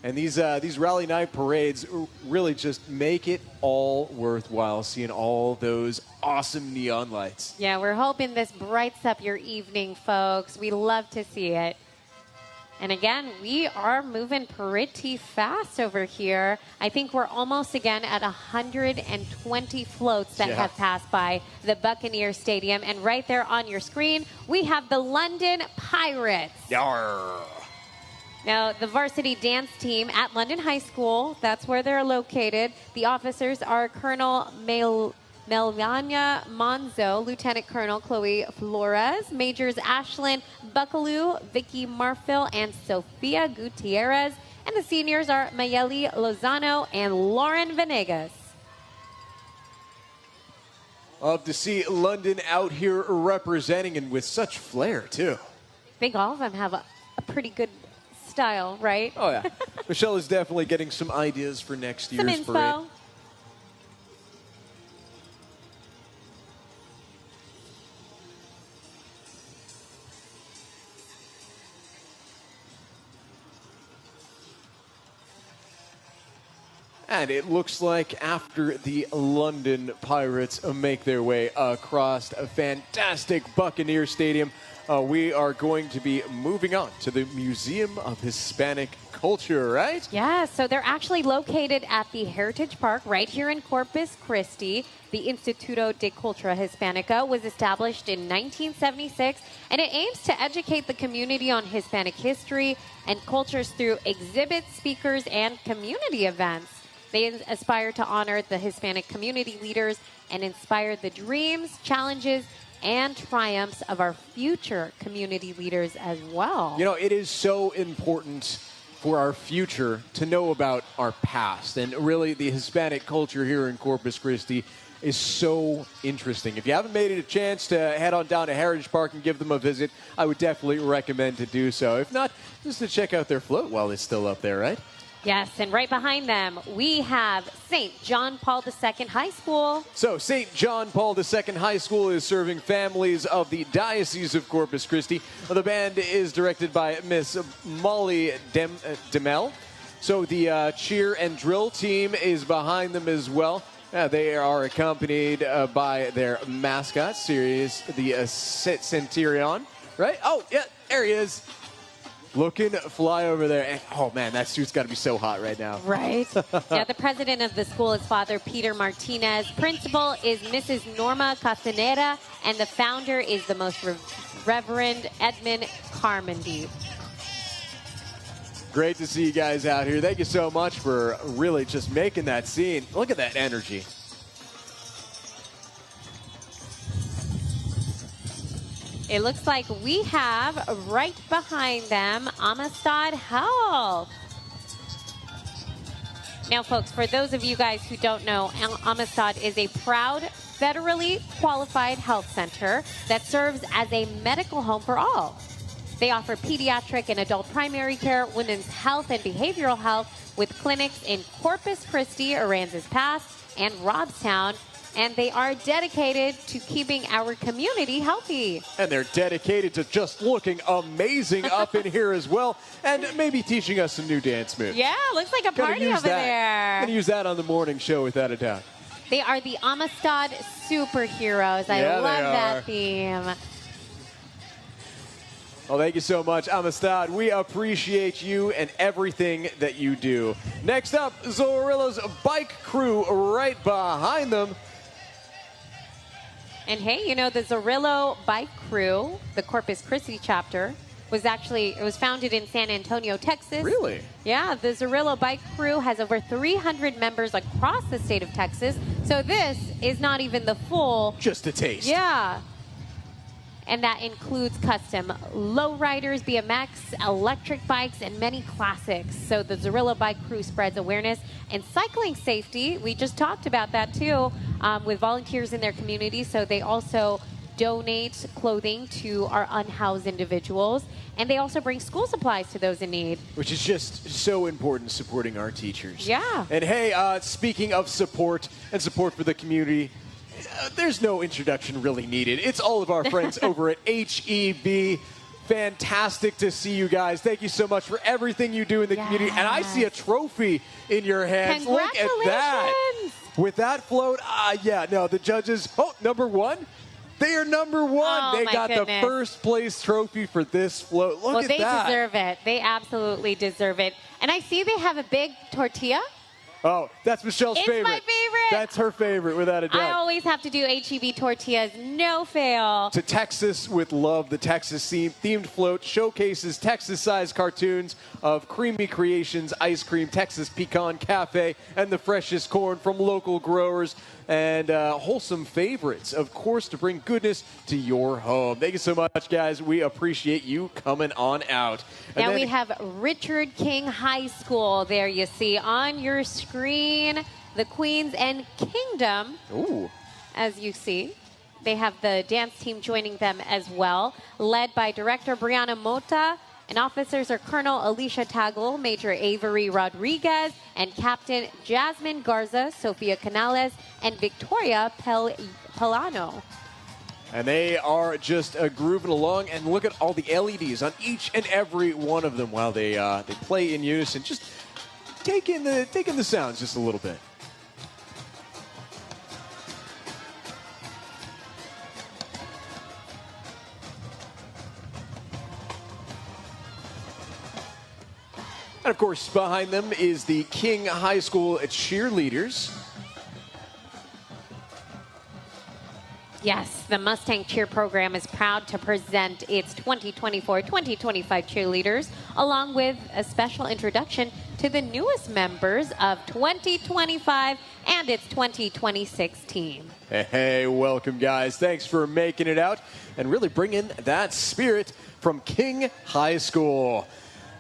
A: And these rally night parades really just make it all worthwhile, seeing all those awesome neon lights.
B: Yeah, we're hoping this brights up your evening, folks. We love to see it. And again, we are moving pretty fast over here. I think we're almost again at 120 floats that have passed by the Buccaneer Stadium. And right there on your screen, we have the London Pirates.
A: Yarr.
B: Now, the varsity dance team at London High School, that's where they're located. The officers are Colonel Melania Monzo, Lieutenant Colonel Chloe Flores, Majors Ashlyn Buckaloo, Vicky Marfil, and Sofia Gutierrez. And the seniors are Mayeli Lozano and Lauren Venegas.
A: Love to see London out here representing and with such flair, too.
B: I think all of them have a pretty good style, right?
A: Oh, yeah. Michelle is definitely getting some ideas for next year's
B: Some info.
A: parade. And it looks like after the London Pirates make their way across a fantastic Buccaneer Stadium, we are going to be moving on to the Museum of Hispanic Culture, right?
B: Yeah, so they're actually located at the Heritage Park right here in Corpus Christi. The Instituto de Cultura Hispanica was established in 1976, and it aims to educate the community on Hispanic history and cultures through exhibits, speakers, and community events. They aspire to honor the Hispanic community leaders and inspire the dreams, challenges, and triumphs of our future community leaders as well.
A: You know, it is so important for our future to know about our past. And really, the Hispanic culture here in Corpus Christi is so interesting. If you haven't made it a chance to head on down to Heritage Park and give them a visit, I would definitely recommend to do so. If not, just to check out their float while it's still up there, right?
B: Yes, and right behind them, we have St. John Paul II High School.
A: So, St. John Paul II High School is serving families of the Diocese of Corpus Christi. The band is directed by Miss Molly Demel. So, the cheer and drill team is behind them as well. They are accompanied by their mascot, Sirius, the Centurion, right? Oh, yeah, there he is. looking fly over there. And, oh, man, that suit's got to be so hot right now.
B: Right. Yeah, the president of the school is Father Peter Martinez. Principal is Mrs. Norma Castaneda. And the founder is the most Reverend Edmund Carmody.
A: Great to see you guys out here. Thank you so much for really just making that scene. Look at that energy.
B: It looks like we have right behind them Amistad Health. Now, folks, for those of you guys who don't know, Amistad is a proud federally qualified health center that serves as a medical home for all. They offer pediatric and adult primary care, women's health and behavioral health with clinics in Corpus Christi, Aransas Pass, and Robstown. And they are dedicated to keeping our community healthy.
A: And they're dedicated to just looking amazing up in here as well. And maybe teaching us some new dance moves.
B: Yeah, looks like a party over there.
A: I'm going to use that on the morning show without a doubt.
B: They are the Amistad superheroes. I love that theme.
A: Well, thank you so much, Amistad. We appreciate you and everything that you do. Next up, Zorillo's bike crew right behind them.
B: And hey, you know, the Zorillo Bike Crew, the Corpus Christi chapter, it was founded in San Antonio, Texas.
A: Really?
B: Yeah, the Zorillo Bike Crew has over 300 members across the state of Texas. So this is not even the full.
A: Just a taste.
B: Yeah. And that includes custom lowriders, BMX, electric bikes, and many classics. So the Zorillo Bike Crew spreads awareness and cycling safety. We just talked about that too, with volunteers in their community. So they also donate clothing to our unhoused individuals. And they also bring school supplies to those in need.
A: Which is just so important, supporting our teachers.
B: Yeah.
A: And hey, speaking of support and support for the community, there's no introduction really needed. It's all of our friends over at HEB. Fantastic to see you guys. Thank you so much for everything you do in the community. And I see a trophy in your hands. Look at that. With that float, the judges, number one. They are number one.
B: Oh,
A: they got the first place trophy for this float. Look at that.
B: Well, they deserve it. They absolutely deserve it. And I see they have a big tortilla.
A: Oh, that's Michelle's favorite.
B: It's my favorite.
A: That's her favorite, without a doubt.
B: I always have to do HEB tortillas, no fail.
A: To Texas with love, the Texas themed float showcases Texas-sized cartoons of creamy creations, ice cream, Texas Pecan Cafe, and the freshest corn from local growers, and wholesome favorites, of course, to bring goodness to your home. Thank you so much, guys. We appreciate you coming on out.
B: And now we have Richard King High School there, you see on your screen. The Queens and Kingdom, as you see. They have the dance team joining them as well, led by Director Brianna Mota, and officers are Colonel Alicia Tagle, Major Avery Rodriguez, and Captain Jasmine Garza, Sofia Canales, and Victoria Pelano.
A: And they are just grooving along, and look at all the LEDs on each and every one of them while they play in unison. Just take in the sounds just a little bit. And, of course, behind them is the King High School cheerleaders.
B: Yes, the Mustang Cheer program is proud to present its 2024-2025 cheerleaders, along with a special introduction to the newest members of 2025 and its 2026 team.
A: Hey, welcome, guys. Thanks for making it out and really bringing that spirit from King High School.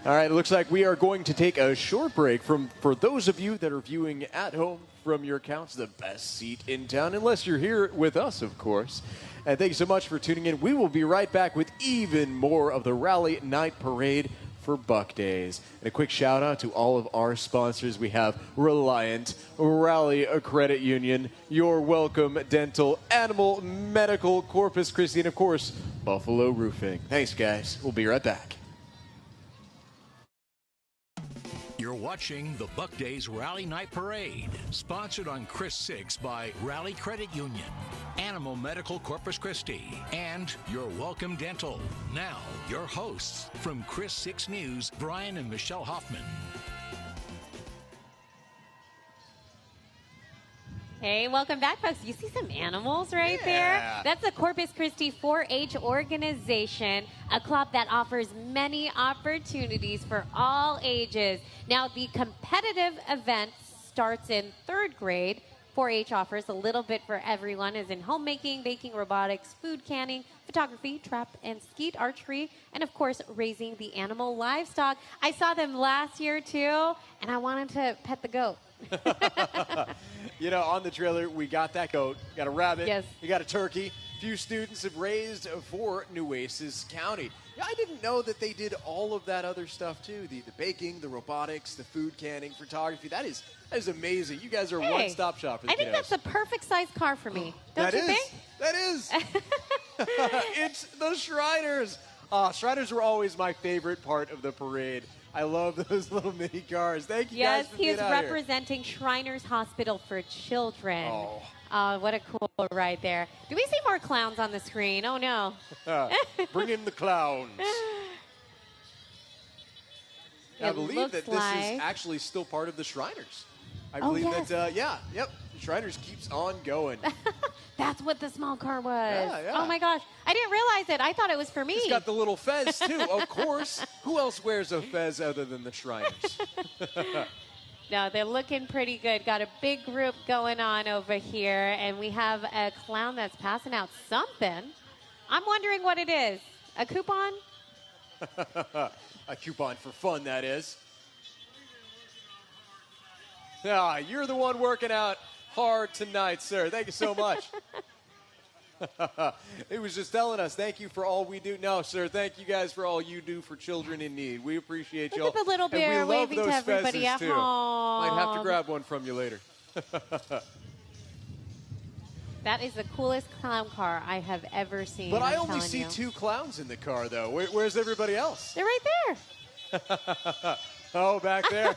A: All right, it looks like we are going to take a short break. For those of you that are viewing at home from your couch, the best seat in town, unless you're here with us, of course. And thank you so much for tuning in. We will be right back with even more of the Rally Night Parade for Buck Days. And a quick shout out to all of our sponsors. We have Reliant, Rally Credit Union, Your Welcome Dental, Animal Medical, Corpus Christi, and of course, Buffalo Roofing. Thanks, guys. We'll be right back.
C: You're watching the Buck Days Rally Night Parade, sponsored on Chris 6 by Rally Credit Union. Animal Medical Corpus Christi, and Your Welcome Dental. Now, your hosts from Chris 6 News, Brian and Michelle Hoffman.
B: Hey, welcome back, folks. You see some animals right there? That's the Corpus Christi 4-H organization, a club that offers many opportunities for all ages. Now, the competitive event starts in 3rd grade. 4-H offers a little bit for everyone, as in homemaking, baking, robotics, food canning, photography, trap and skeet, archery, and of course, raising the animal livestock. I saw them last year too, and I wanted to pet the goat.
A: You know, on the trailer, we got that goat, got a rabbit,
B: yes.
A: We got a turkey. Few students have raised for Nueces County. Yeah, I didn't know that they did all of that other stuff too. The baking, the robotics, the food canning, photography. That is amazing. You guys are a one-stop shop for the
B: I think
A: kiddos.
B: that's the perfect size car for me. Don't you think?
A: That is. It's the Shriners. Shriners were always my favorite part of the parade. I love those little mini cars. Thank you guys for being out here.
B: Yes, he is representing Shriners Hospital for Children. Oh, what a cool ride there. Do we see more clowns on the screen? Oh, no.
A: Bring in the clowns. I believe that this is actually still part of the Shriners. I believe that, yep, Shriners keeps on going.
B: That's what the small car was.
A: Yeah.
B: Oh, my gosh. I didn't realize it. I thought it was for me.
A: It's got the little fez, too, of course. Who else wears a fez other than the Shriners?
B: No, they're looking pretty good. Got a big group going on over here, and we have a clown that's passing out something. I'm wondering what it is. A coupon?
A: A coupon for fun, that is. Yeah, you're the one working out hard tonight, sir. Thank you so much. He was just telling us, thank you for all we do. No, sir, thank you guys for all you do for children in need. We appreciate y'all.
B: Look at the little bear waving to everybody at home.
A: Might have to grab one from you later.
B: That is the coolest clown car I have ever seen.
A: But I only see 2 clowns in the car, though. Where's everybody else?
B: They're right there.
A: Oh, back there.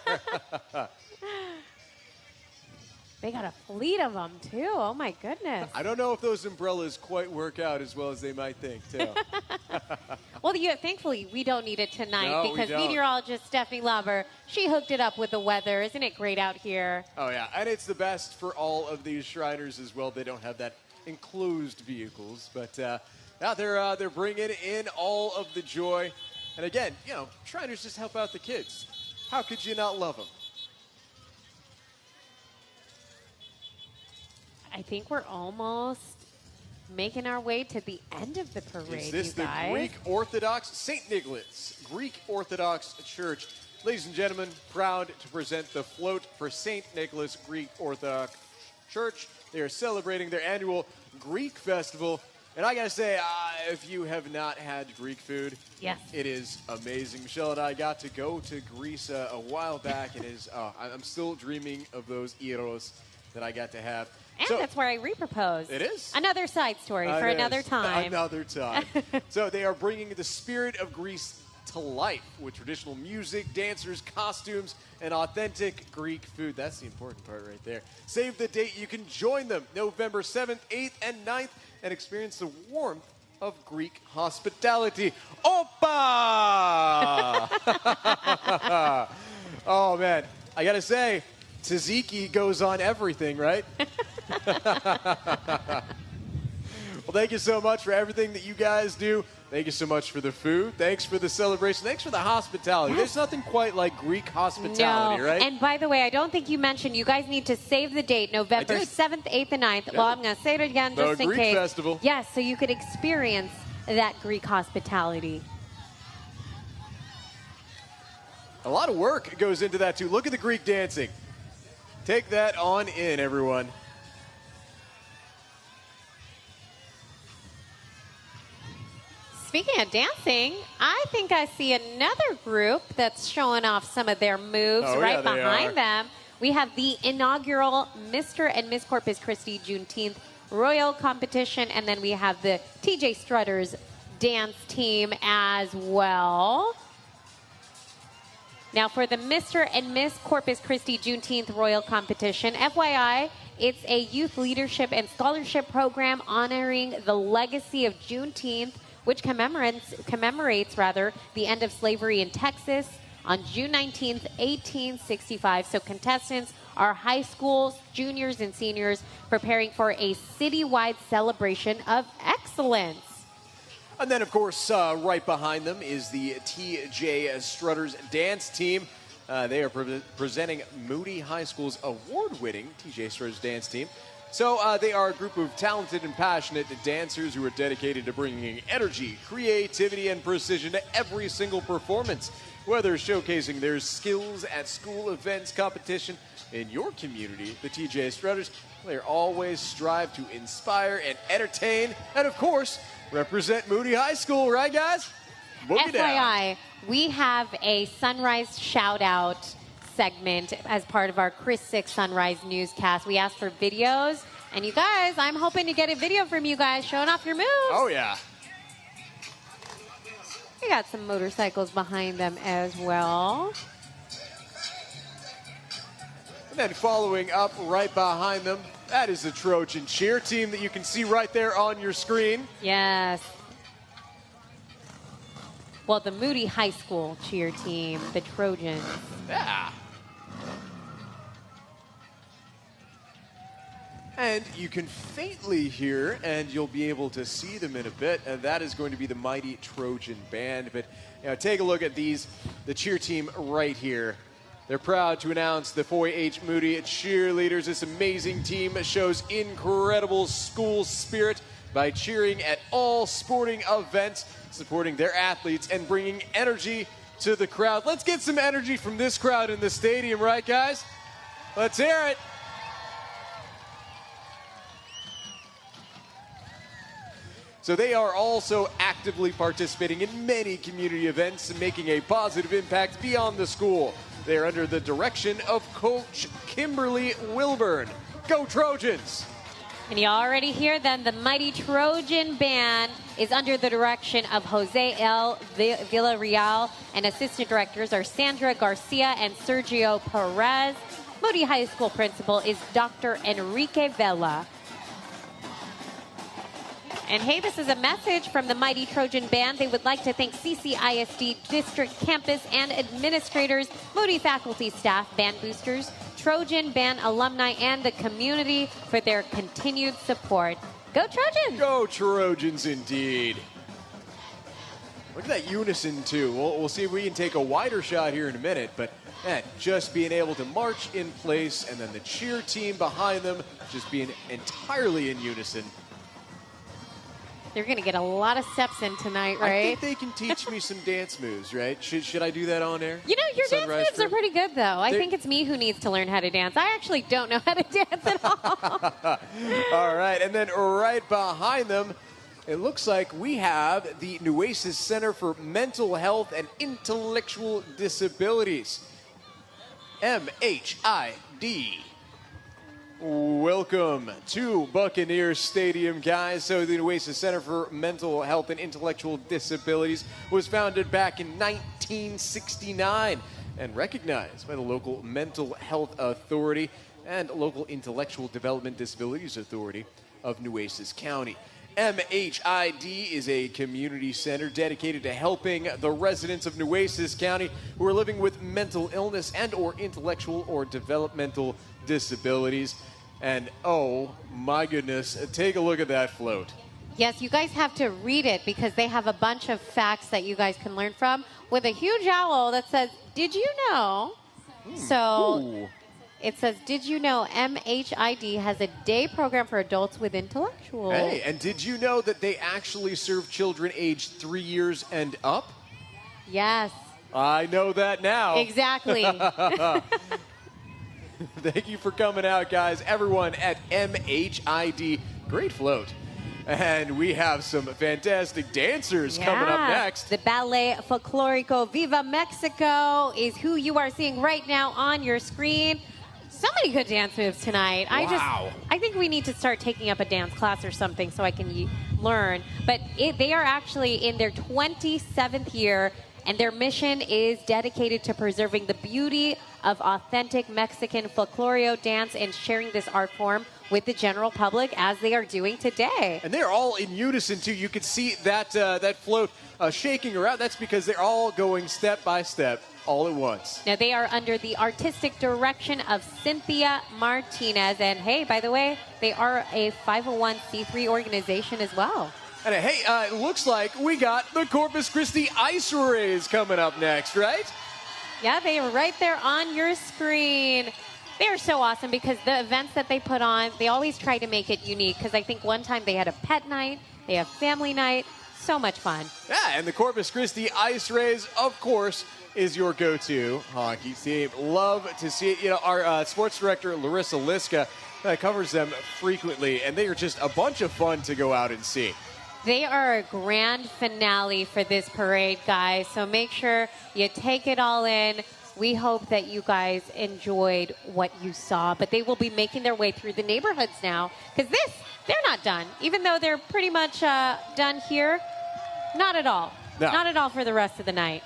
B: They got a fleet of them, too. Oh, my goodness.
A: I don't know if those umbrellas quite work out as well as they might think, too.
B: Well, thankfully, we don't need it tonight because
A: we don't.
B: meteorologist Stephanie Lover, she hooked it up with the weather. Isn't it great out here?
A: Oh, yeah. And it's the best for all of these Shriners as well. They don't have that enclosed vehicles. But, yeah, they're bringing in all of the joy. And, again, you know, Shriners just help out the kids. How could you not love them?
B: I think we're almost making our way to the end of the parade,
A: Is this the Greek Orthodox St. Nicholas Greek Orthodox Church? Ladies and gentlemen, proud to present the float for St. Nicholas Greek Orthodox Church. They are celebrating their annual Greek festival. And I got to say, if you have not had Greek food,
B: yes,
A: it is amazing. Michelle and I got to go to Greece a while back. It is, I'm still dreaming of those gyros that I got to have.
B: And that's where I reproposed.
A: It is.
B: Another side story for another time.
A: Another time. So they are bringing the spirit of Greece to life with traditional music, dancers, costumes, and authentic Greek food. That's the important part right there. Save the date. You can join them November 7th, 8th, and 9th and experience the warmth of Greek hospitality. Opa! Oh, man. I got to say, tzatziki goes on everything, right? Well, thank you so much for everything that you guys do. Thank you so much for the food. Thanks for the celebration. Thanks for the hospitality. There's nothing quite like Greek hospitality, right?
B: And by the way, I don't think you mentioned you guys need to save the date, November 7th, 8th, and 9th. Yeah. Well, I'm going to say it again just in
A: Greek
B: case.
A: Festival.
B: Yes, so you could experience that Greek hospitality.
A: A lot of work goes into that, too. Look at the Greek dancing. Take that on in, everyone.
B: Speaking of dancing, I think I see another group that's showing off some of their moves right behind them. We have the inaugural Mr. and Miss Corpus Christi Juneteenth Royal Competition, and then we have the TJ Strutters dance team as well. Now for the Mr. and Miss Corpus Christi Juneteenth Royal Competition, FYI, It's a youth leadership and scholarship program honoring the legacy of Juneteenth, which commemorates the end of slavery in Texas on June 19th, 1865. So contestants are high schools, juniors, and seniors preparing for a citywide celebration of excellence.
A: And then, of course, right behind them is the TJ Strutters dance team. They are presenting Moody High School's award-winning TJ Strutters dance team. So they are a group of talented and passionate dancers who are dedicated to bringing energy, creativity, and precision to every single performance. Whether showcasing their skills at school events, competition, in your community, the TJ Strutters, they always strive to inspire and entertain, and of course, represent Moody High School, right, guys? Boogie
B: FYI,
A: down.
B: we have a Sunrise shout-out segment as part of our Chris 6 Sunrise newscast. We asked for videos, and you guys, I'm hoping to get a video from you guys showing off your moves.
A: Oh, yeah.
B: We got some motorcycles behind them as well.
A: And then following up right behind them, that is the Trojan cheer team that you can see right there on your screen.
B: Yes. Well, the Moody High School cheer team, the Trojans.
A: Yeah. And you can faintly hear, and you'll be able to see them in a bit, and that is going to be the mighty Trojan Band. But take a look at the cheer team right here. They're proud to announce the 4-H Moody cheerleaders. This amazing team shows incredible school spirit by cheering at all sporting events, supporting their athletes, and bringing energy to the crowd. Let's get some energy from this crowd in the stadium, right, guys? Let's hear it. So they are also actively participating in many community events and making a positive impact beyond the school. They are under the direction of Coach Kimberly Wilburn. Go Trojans!
B: And you already hear them. The mighty Trojan Band is under the direction of Jose L. Villarreal, and assistant directors are Sandra Garcia and Sergio Perez. Moody High School principal is Dr. Enrique Vela. And hey, this is a message from the mighty Trojan Band. They would like to thank CCISD district campus and administrators, Moody faculty, staff, band boosters, Trojan Band alumni, and the community for their continued support. Go Trojans!
A: Go Trojans indeed. Look at that unison too. We'll see if we can take a wider shot here in a minute, but man, just being able to march in place and then the cheer team behind them just being entirely in unison.
B: They're going to get a lot of steps in tonight, right?
A: I think they can teach me some dance moves, right? Should I do that on air?
B: You know, your dance moves are pretty good, though. I think it's me who needs to learn how to dance. I actually don't know how to dance at all.
A: All right, and then right behind them, it looks like we have the Nueces Center for Mental Health and Intellectual Disabilities, MHID. Welcome to Buccaneer Stadium, guys. So the Nueces Center for Mental Health and Intellectual Disabilities was founded back in 1969 and recognized by the local Mental Health Authority and local Intellectual Development Disabilities Authority of Nueces County. MHID is a community center dedicated to helping the residents of Nueces County who are living with mental illness and or intellectual or developmental disabilities. And oh my goodness, take a look at that float.
B: Yes, you guys have to read it because they have a bunch of facts that you guys can learn from with a huge owl that says, did you know? So it says, did you know MHID has a day program for adults with intellectual?
A: Hey, and did you know that they actually serve children aged 3 years and up?
B: Yes.
A: I know that now.
B: Exactly.
A: Thank you for coming out, guys. Everyone at MHID. Great float. And we have some fantastic dancers coming up next.
B: The Ballet Folklorico Viva Mexico is who you are seeing right now on your screen. So many good dance moves tonight.
A: Wow.
B: I think we need to start taking up a dance class or something so I can learn. But they are actually in their 27th year, And their mission is dedicated to preserving the beauty of authentic Mexican folklore dance and sharing this art form with the general public as they are doing today.
A: And they're all in unison, too. You can see that, that float shaking around. That's because they're all going step by step, all at once.
B: Now, they are under the artistic direction of Cynthia Martinez. And hey, by the way, they are a 501c3 organization as well.
A: And hey, it looks like we got the Corpus Christi Ice Rays coming up next, right?
B: Yeah, they are right there on your screen. They are so awesome because the events that they put on, they always try to make it unique, because I think one time they had a pet night, they have family night, so much fun.
A: Yeah, and the Corpus Christi Ice Rays, of course, is your go-to hockey team. Love to see it. You know, our sports director, Larissa Liska, covers them frequently, and they are just a bunch of fun to go out and see.
B: They are a grand finale for this parade, guys, so make sure you take it all in. We hope that you guys enjoyed what you saw, but they will be making their way through the neighborhoods now, because they're not done. Even though they're pretty much done here, not at all.
A: No.
B: Not at all for the rest of the night.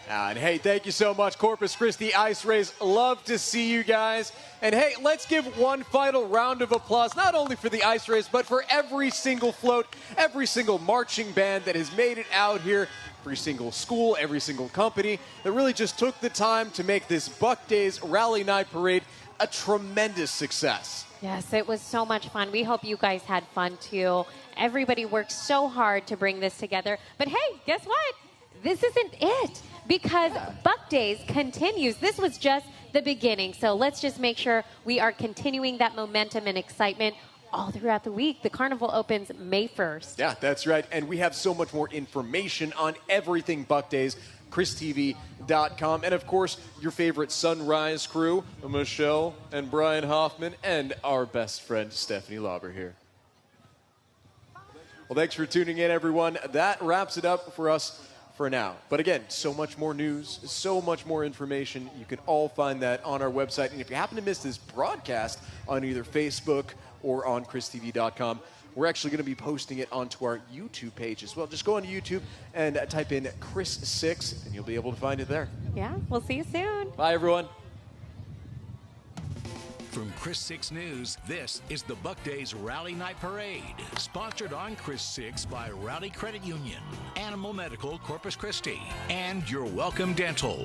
A: And hey, thank you so much, Corpus Christi Ice Rays. Love to see you guys. And hey, let's give one final round of applause, not only for the Ice Rays, but for every single float, every single marching band that has made it out here, every single school, every single company that really just took the time to make this Buck Days Rally Night Parade a tremendous success.
B: Yes, it was so much fun. We hope you guys had fun too. Everybody worked so hard to bring this together. But hey, guess what? This isn't it, because Buck Days continues. This was just the beginning. So let's just make sure we are continuing that momentum and excitement all throughout the week. The carnival opens May 1st.
A: Yeah, that's right. And we have so much more information on everything Buck Days, ChrisTV.com. And of course, your favorite Sunrise crew, Michelle and Brian Hoffman, and our best friend, Stephanie Lauber here. Well, thanks for tuning in, everyone. That wraps it up for us for now. But again, so much more news, so much more information. You can all find that on our website. And if you happen to miss this broadcast on either Facebook or on ChrisTV.com, we're actually going to be posting it onto our YouTube page as well. Just go on YouTube and type in Chris6, and you'll be able to find it there.
B: Yeah, we'll see you soon.
A: Bye, everyone.
C: From Chris 6 News, this is the Buck Days Rally Night Parade, sponsored on Chris 6 by Rally Credit Union, Animal Medical Corpus Christi, and Your Welcome Dental.